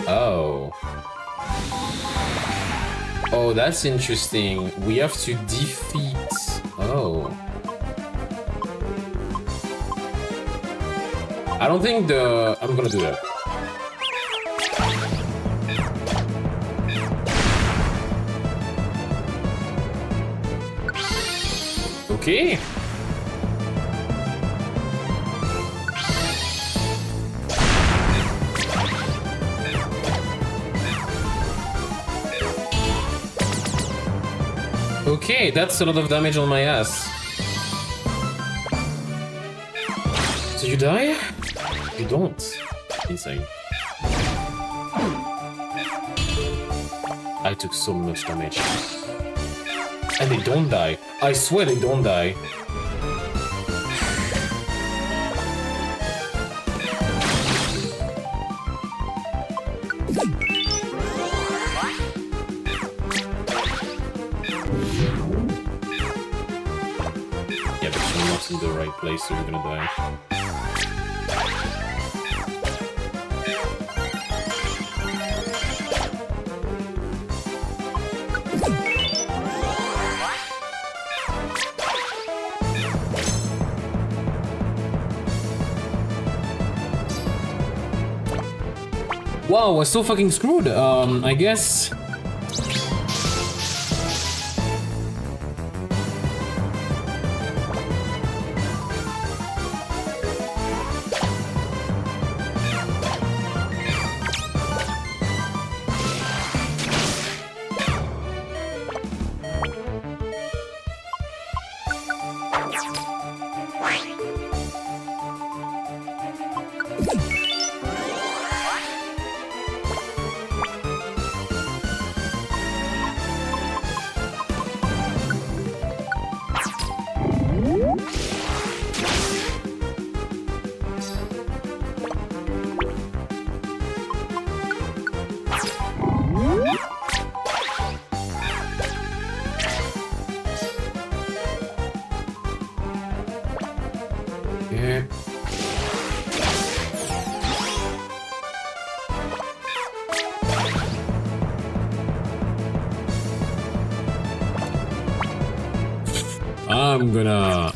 Speaker 1: Oh. Oh, that's interesting. We have to defeat... Oh. I don't think I'm gonna do that. Okay. Okay, that's a lot of damage on my ass. So you die? You don't. Insane. I took so much damage. And they don't die. I swear they don't die. Yeah, but you're not in the right place, so you're gonna die. Wow, we're so fucking screwed. I guess. Yeah. I'm gonna...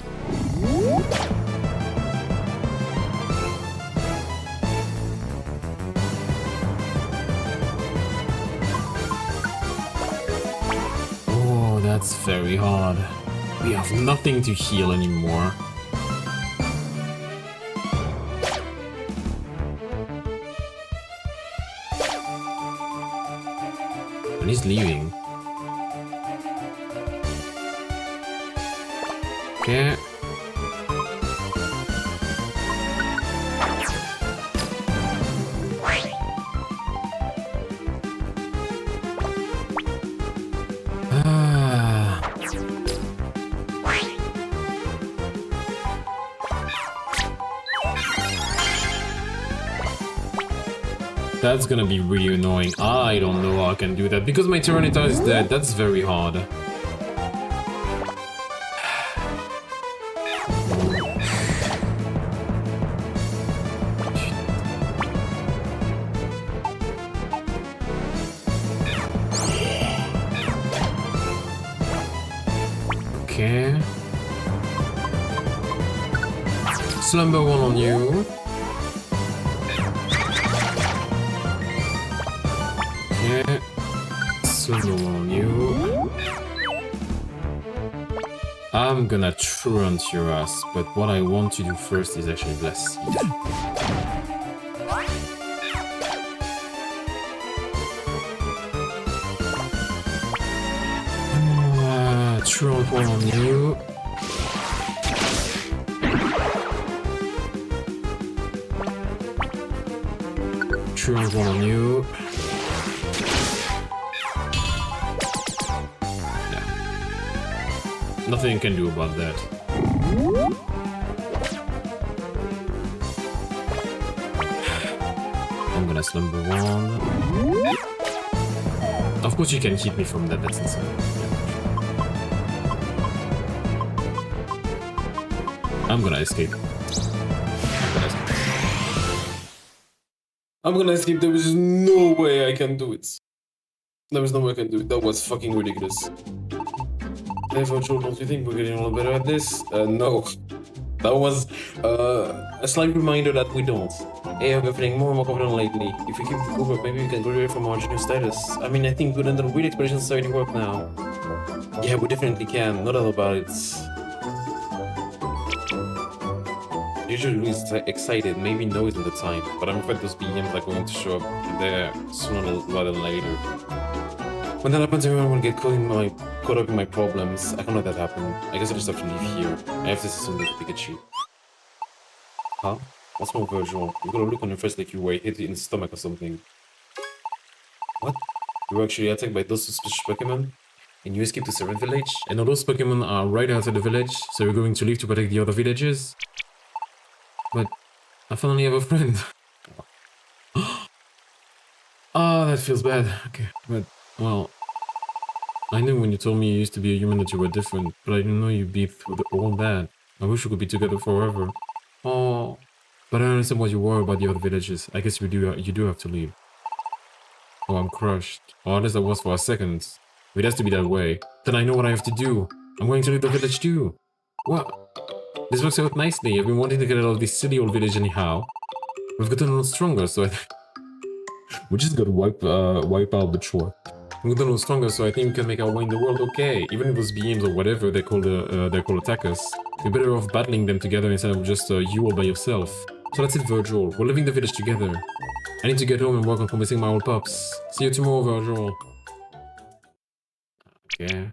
Speaker 1: Oh, that's very hard. We have nothing to heal anymore. And he's leaving. Okay. That's gonna be really annoying. I don't know how I can do that because my Tyranitar is dead. That's very hard. Okay. Slumber one on you. Okay. Slumber one on you. I'm gonna truant your ass, but what I want to do first is actually bless seed. Truant one on you. Truant one on you. Yeah. Nothing you can do about that. I'm gonna slumber one. Of course you can hit me from that, that's insane. Yeah. I'm gonna escape. I'm gonna escape. There was no way I can do it. There was no way I can do it. That was fucking ridiculous. Hey, Virtual, don't you think we're getting a little better at this? No. That was a slight reminder that we don't. Hey, I've been feeling more and more confident lately. If we keep the Uber, maybe we can graduate from our junior status. I mean, I think good and the weird expeditions starting to work now. Yeah, we definitely can. Not all about it. Usually he's excited, maybe knows at the time, but I'm afraid those BMs are going to show up there sooner rather than later. When that happens, everyone will get caught in my caught up in my problems. I can't let that happen. I guess I just have to leave here. I have to see something to Pikachu. Huh? What's wrong, Virgil? You got a look on your face like you were hit in the stomach or something. What? You were actually attacked by those suspicious Pokemon? And you escaped to Servant Village? And all those Pokemon are right outside the village, so you're going to leave to protect the other villages? But I finally have a friend. Ah, that feels bad. Okay, but, well... I knew when you told me you used to be a human that you were different, but I didn't know you'd be through all that. I wish we could be together forever. Oh, but I understand what you worry about the other villages. I guess you do have to leave. Oh, I'm crushed. Or at least I was for a second. It has to be that way. Then I know what I have to do. I'm going to leave the village too. What? This works out nicely. I've been wanting to get out of this silly old village anyhow. We've gotten a lot stronger, so we just got wipe out the chore. We've gotten a lot stronger, so I think we can make our way in the world okay. Even if those BMs or whatever they're called attackers, we're better off battling them together instead of just you all by yourself. So that's it, Virgil. We're leaving the village together. I need to get home and work on convincing my old pups. See you tomorrow, Virgil. Okay.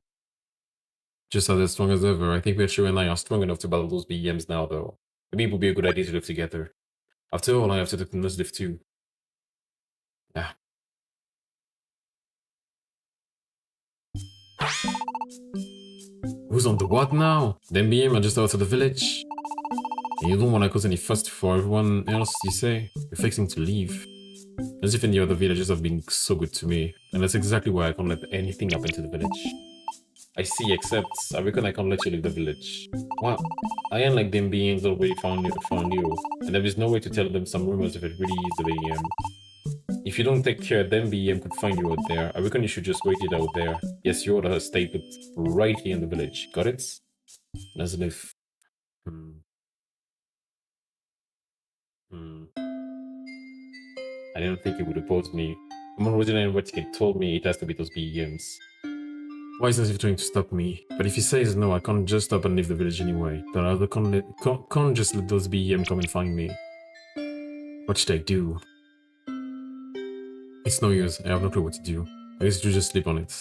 Speaker 1: Just as strong as ever. I think Virgil and I are strong enough to battle those BMs now, though. Maybe it would be a good idea to live together. After all, I have to take the nurse lift too. Yeah. Who's on the what now? The MBM are just outside the village. And you don't want to cause any fuss for everyone else, you say? You're fixing to leave. As if any other villagers have been so good to me. And that's exactly why I can't let anything happen to the village. I see, except I reckon I can't let you leave the village. What? I ain't like them beings already found you. And there is no way to tell them some rumors if it really is the BM. If you don't take care, then BM could find you out there. I reckon you should just wait it out there. Yes, you ought to stay put right here in the village. Got it? As if... I didn't think he would oppose me. I'm originally what he told me it has to be those BMs. Why is he trying to stop me? But if he says no, I can't just stop and leave the village anyway. Then I can't just let those BM come and find me. What should I do? It's no use. I have no clue what to do. I guess you just sleep on it.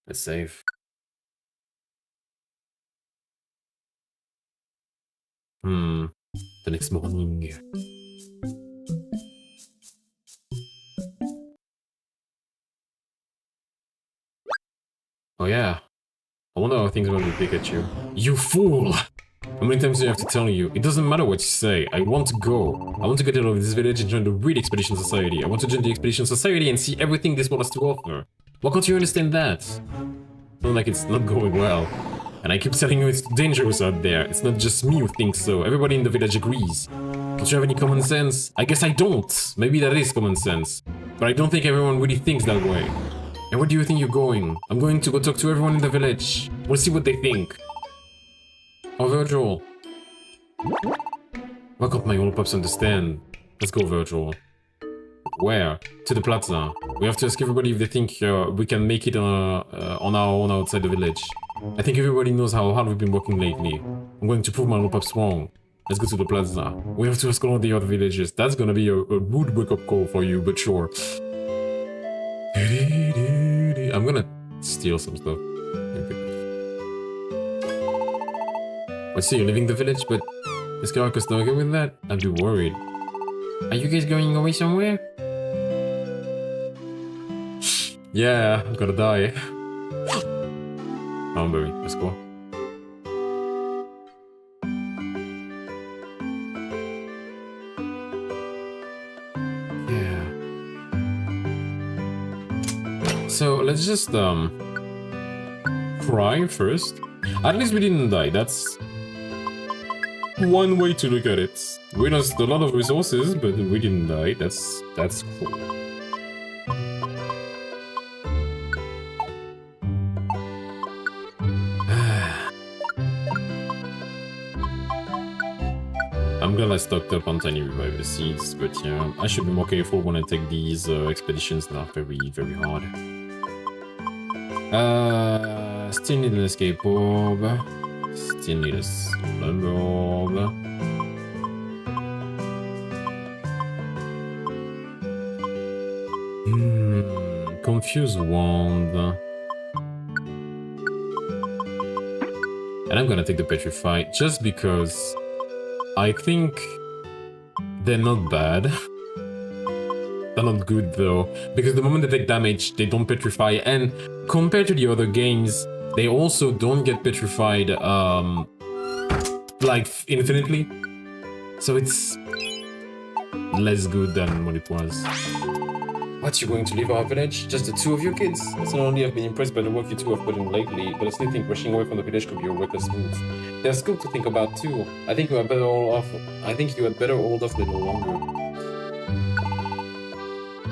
Speaker 1: Let's save. The next morning. Oh yeah. I wonder how things are going to be Pikachu. You fool! How many times do I have to tell you? It doesn't matter what you say. I want to go. I want to get out of this village and join the real Expedition Society. I want to join the Expedition Society and see everything this world has to offer. Why can't you understand that? Sounds like it's not going well. And I keep telling you it's dangerous out there. It's not just me who thinks so. Everybody in the village agrees. Don't you have any common sense? I guess I don't. Maybe that is common sense. But I don't think everyone really thinks that way. And where do you think you're going? I'm going to go talk to everyone in the village. We'll see what they think. Oh, Virgil. Why can't my old pups understand? Let's go, Virgil. Where? To the plaza. We have to ask everybody if they think we can make it on our own outside the village. I think everybody knows how hard we've been working lately. I'm going to prove my old pups wrong. Let's go to the plaza. We have to ask all the other villages. That's gonna be a rude wake-up call for you, but sure. I'm gonna steal some stuff. Let's see, you're leaving the village, but is Caracas not okay with that? I'd be worried. Are you guys going away somewhere? Yeah, I'm gonna die. Oh, baby, let's go. Yeah. So let's just cry first. At least we didn't die. That's one way to look at it. We lost a lot of resources, but we didn't die. That's cool. I'm glad I stocked up on tiny reviver seeds, but yeah, I should be more careful when I take these expeditions that are very, very hard. Still need an escape orb. Still need a slumber orb. Confuse Wand. And I'm gonna take the Petrify just because I think they're not bad. They're not good though, because the moment they take damage, they don't petrify, and compared to the other games, they also don't get petrified, like, infinitely. So it's less good than what it was. What, you going to leave our village? Just the two of you kids? Not only have been impressed by the work you two have put in lately, but I still think rushing away from the village could be a reckless move. There's scope to think about too. I think you had better hold off a little longer.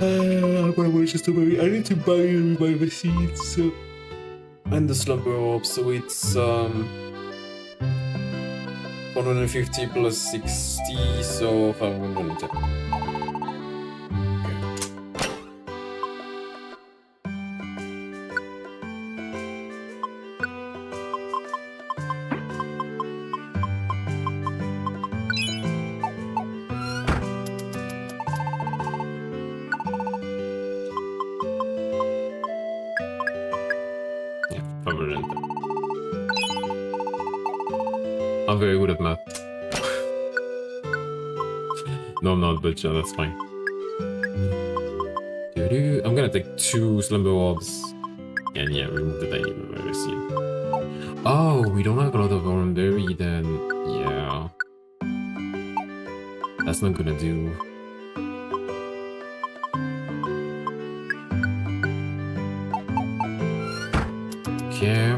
Speaker 1: I need to buy my receipts. And the slumber orb, so it's 150 plus 60, so 510. I'm very good at math. No, I'm not, but yeah, that's fine. I'm gonna take 2 slumber orbs. And yeah, remove the tiny receipt. Oh, we don't have a lot of oranberry then. Yeah. That's not gonna do. Okay.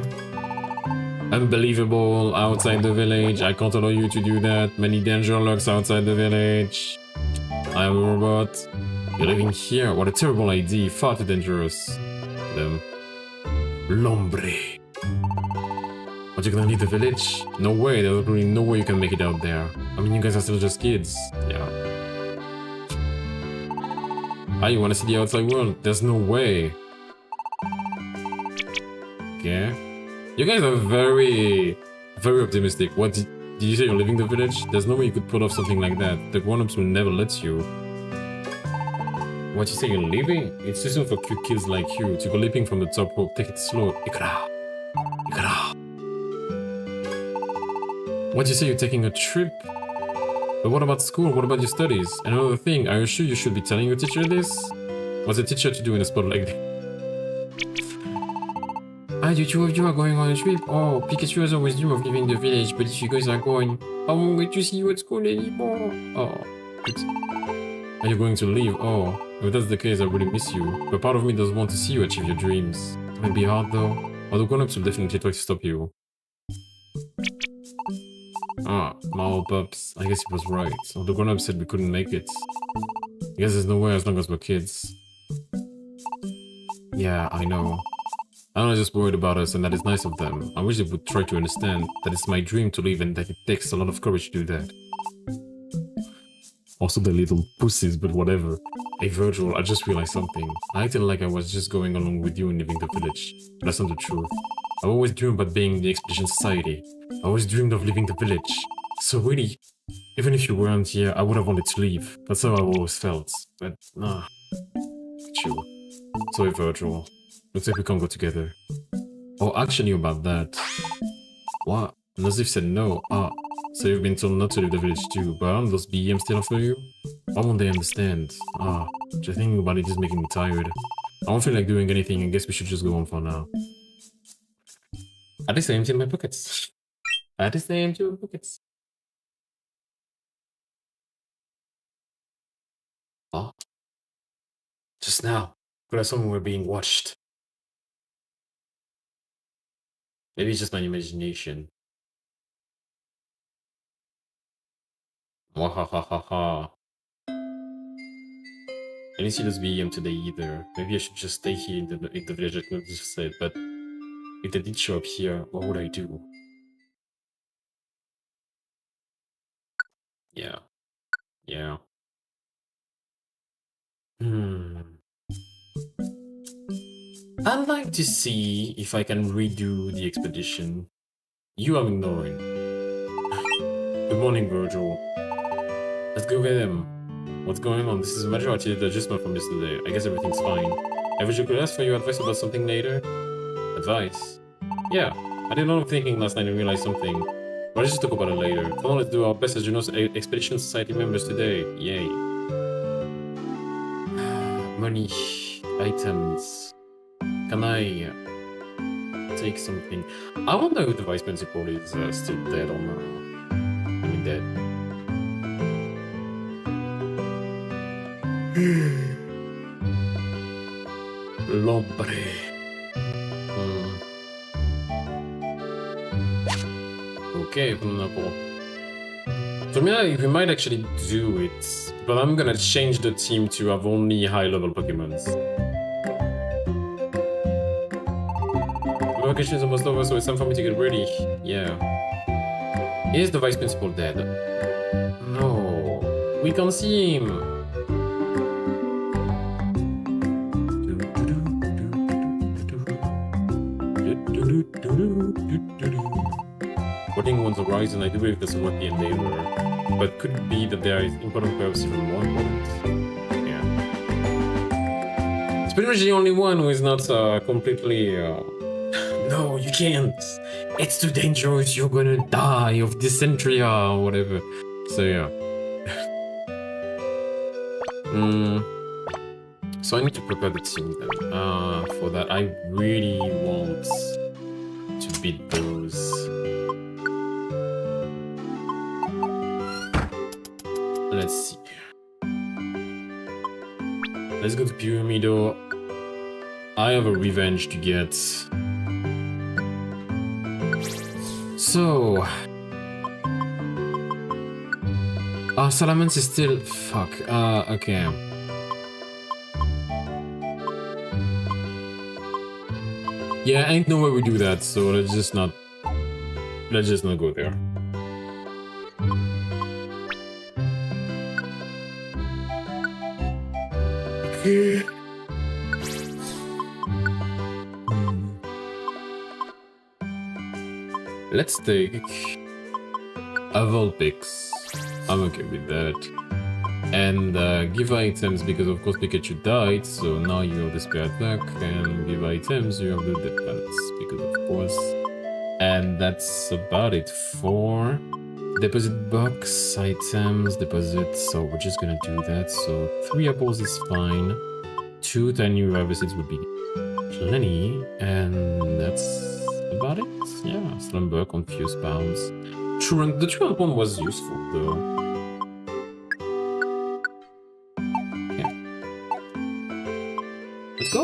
Speaker 1: Unbelievable, outside the village. I can't allow you to do that. Many danger lurks outside the village. I am a robot. You're living here. What a terrible idea. Far too dangerous. Them. Lombre. What, you're gonna leave the village? No way. There's really no way you can make it out there. I mean, you guys are still just kids. Yeah. Ah, you wanna see the outside world? There's no way. Okay. You guys are very optimistic. What, did you say you're leaving the village? There's no way you could pull off something like that. The grown-ups will never let you. What, you say you're leaving? It's too soon for cute kids like you to go leaping from the top rope. Take it slow. Ikra. Ikra. What, you say you're taking a trip? But what about school? What about your studies? Another thing, are you sure you should be telling your teacher this? What's a teacher to do in a spot like this? Ah, you two of you are going on a trip? Oh, Pikachu has always dreamed of leaving the village, but if you guys are going, I won't wait to see you at school anymore. Oh, are you going to leave? Oh, if that's the case, I really miss you. But part of me does want to see you achieve your dreams. It might be hard though. Well, the grown-ups will definitely try to stop you. Ah, my old pups. I guess he was right. Well, the grown-ups said we couldn't make it. I guess there's no way as long as we're kids. Yeah, I know. I'm just worried about us, and that is nice of them. I wish they would try to understand that it's my dream to live and that it takes a lot of courage to do that. Also the little pussies, but whatever. Hey Virgil, I just realized something. I acted like I was just going along with you and leaving the village. But that's not the truth. I always dreamed about being in the Expedition Society. I always dreamed of leaving the village. So really, even if you weren't here, I would have wanted to leave. That's how I always felt. But, you. Sorry Virgil. Looks like we can't go together. Oh, actually about that. What? Nazif said no. Ah, so you've been told not to leave the village too, but aren't those BEMs still after you? Why won't they understand? Ah, just thinking about it is making me tired. I don't feel like doing anything. I guess we should just go on for now. At least I emptied my pockets. At least I emptied my pockets. Oh. Just now. Could have someone were being watched. Maybe it's just my imagination. Wahahaha. I didn't see this BM today either. Maybe I should just stay here in the village like Nod just said, but if they did show up here, what would I do? Yeah. Yeah. I'd like to see if I can redo the expedition. You I'm ignoring. Good morning, Virgil. Let's go get him. What's going on? This is a major adjustment from yesterday. I guess everything's fine. I wish you could ask for your advice about something later. Advice? Yeah, I did a lot of thinking last night and realized something. But let's just talk about it later. Come on, let's do our best as you know, Expedition Society members today. Yay. Money. Items. Can I take something? I wonder if the vice principal is still dead or not. I mean, dead. Lombre. Okay, so we might actually do it, but I'm gonna change the team to have only high-level Pokémons. The vacation is almost over, so it's time for me to get ready. Yeah. Is the vice principal dead? No. We can see him. Watching one's horizon, I do believe there's somewhat the end they were. But could it be that there is important perhaps even more important? Yeah. It's pretty much the only one who is not completely... No, you can't! It's too dangerous, you're gonna die of dysentery or whatever. So yeah. So I need to prepare the team then. For that, I really want to beat those. Let's see. Let's go to Pyramido. I have a revenge to get. So... Salamence is still... Fuck. Okay. Yeah, ain't no way we do that, so let's just not go there. Let's take a Vulpix. I'm okay with that. And give items because of course Pikachu died, so now you have the Spare Attack, and give items you have the Defense because of course. And that's about it for deposit box, items, deposit, so we're just gonna do that. So 3 apples is fine, 2 tiny rabbits would be plenty, and that's about it. Yeah, Slumber, Confused Bounce. The truant one was useful though. Yeah. Let's go.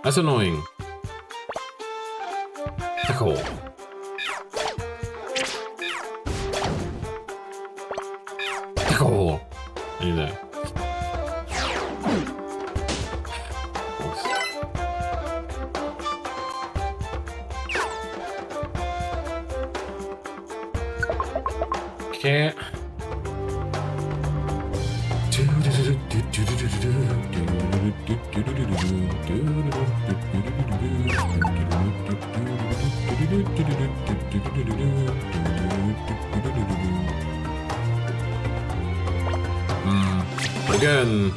Speaker 1: That's annoying. Tackle. Tackle. I need that. Okay. Again.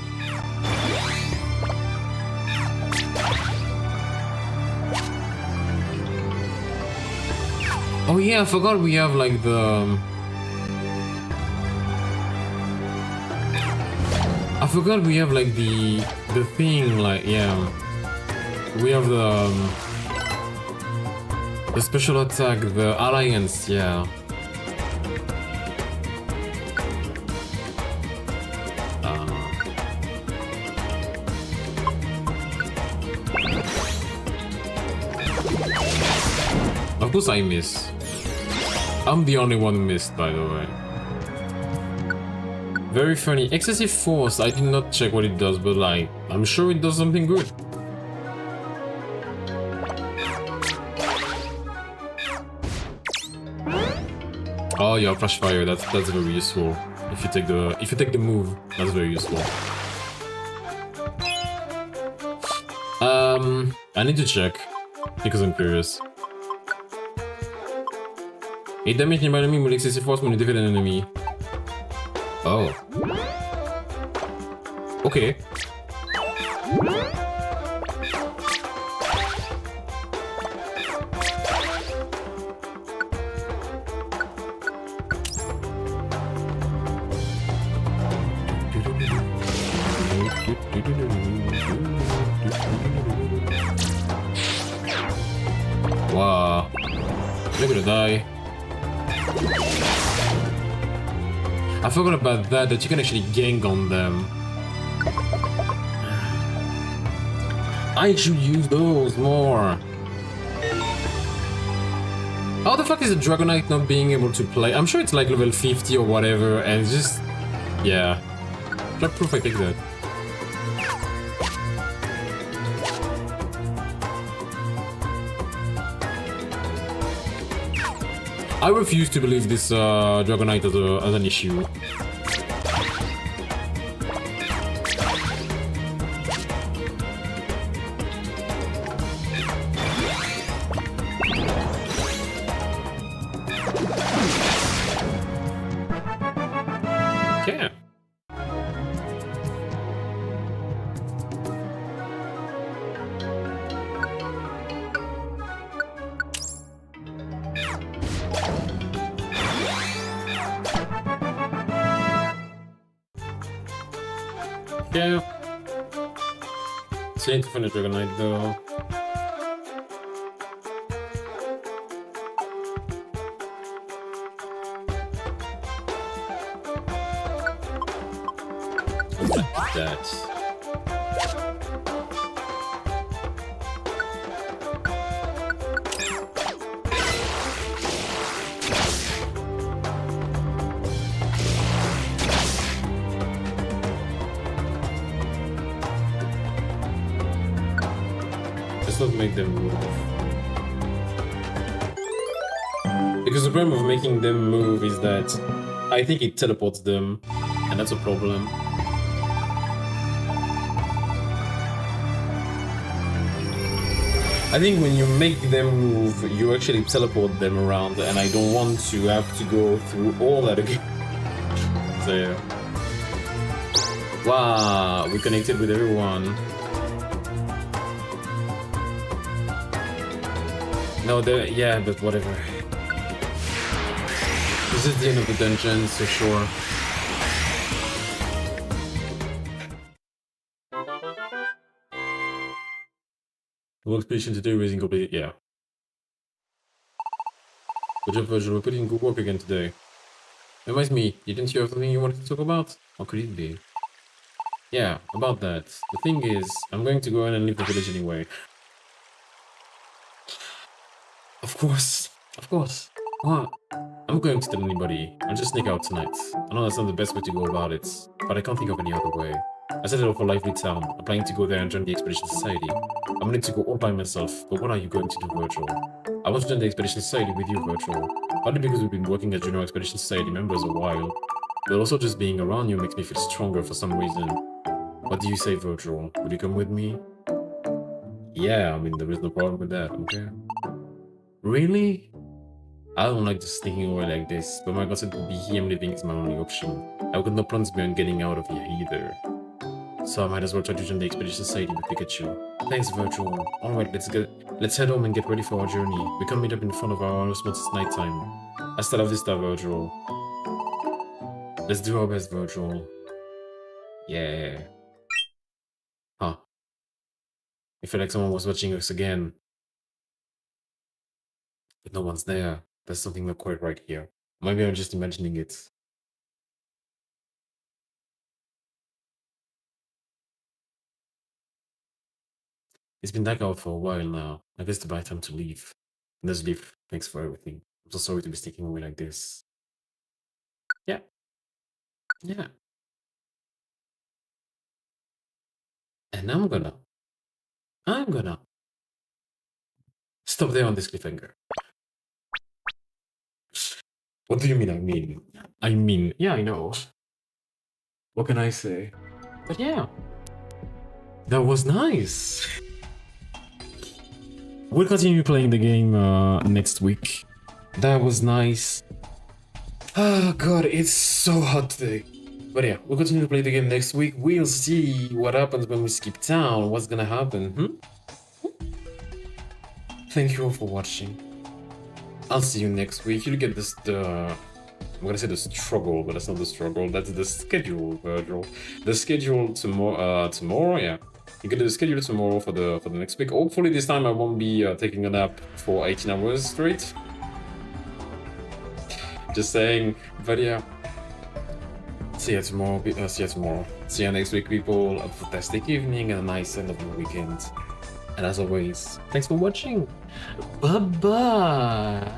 Speaker 1: Oh yeah, I forgot we have like the... I forgot we have like the thing, like, yeah. We have the special attack, the Alliance, yeah. Of course I miss. I'm the only one who missed, by the way. Very funny. Excessive Force, I did not check what it does, but like, I'm sure it does something good. Oh yeah, Flash Fire, that's very useful. If you take the move, that's very useful. I need to check because I'm curious. Et damage nearby enemy will excessive force when you defeat an enemy. Oh. Okay. Wow. They're gonna die. I forgot about that you can actually gank on them. I should use those more. How the fuck is the Dragonite not being able to play? I'm sure it's like level 50 or whatever, and it's just... yeah. Drop proof I take that. I refuse to believe this Dragonite as an issue. Yeah. Yeah. Still need to find a Dragonite though. Like that. Not make them move. Because the problem of making them move is that I think it teleports them, and that's a problem. I think when you make them move, you actually teleport them around, and I don't want to have to go through all that again. So yeah. Wow, we connected with everyone. No, yeah, but whatever. This is the end of the dungeon, so sure. The workstation today was incomplete, yeah. Good job, Virgil, we're putting good work again today. Reminds me, didn't you have something you wanted to talk about? Or could it be? Yeah, about that. The thing is, I'm going to go in and leave the village anyway. Of course. What? I'm going to tell anybody. I'll just sneak out tonight. I know that's not the best way to go about it, but I can't think of any other way. I set it up for Lively Town. I'm planning to go there and join the Expedition Society. I'm going to go all by myself, but what are you going to do, Virtual? I want to join the Expedition Society with you, Virtual. Partly because we've been working as Junior Expedition Society members a while, but also just being around you makes me feel stronger for some reason. What do you say, Virtual? Would you come with me? Yeah, I mean, there is no problem with that, okay? Really? I don't like just sneaking away like this, but my concept would be here and living is my only option. I've got no plans beyond getting out of here either. So I might as well try to join the Expedition Society with Pikachu. Thanks, Virtual. Alright, let's head home and get ready for our journey. We can meet up in front of our house once it's nighttime. Hasta la vista, Virtual. Let's do our best, Virtual. Yeah. Huh. I feel like someone was watching us again. But no one's there. There's something not quite right here. Maybe I'm just imagining it. It's been dark out for a while now. I guess it's about time to leave. Let's leave. Thanks for everything. I'm so sorry to be sticking away like this. Yeah. Yeah. And I'm gonna stop there on this cliffhanger. What do you mean, I mean, yeah, I know. What can I say? But yeah. That was nice. We'll continue playing the game next week. That was nice. Oh god, it's so hot today. But yeah, we'll continue to play the game next week. We'll see what happens when we skip town. What's gonna happen, Thank you all for watching. I'll see you next week. You'll get this, I'm gonna say the struggle, but that's not the struggle. That's the schedule, Virgil. The schedule tomorrow, yeah. You get the schedule tomorrow for the next week. Hopefully this time I won't be taking a nap for 18 hours straight. Just saying, but yeah. See you tomorrow. See you next week, people. A fantastic evening and a nice end of the weekend. And as always, thanks for watching. Bye bye.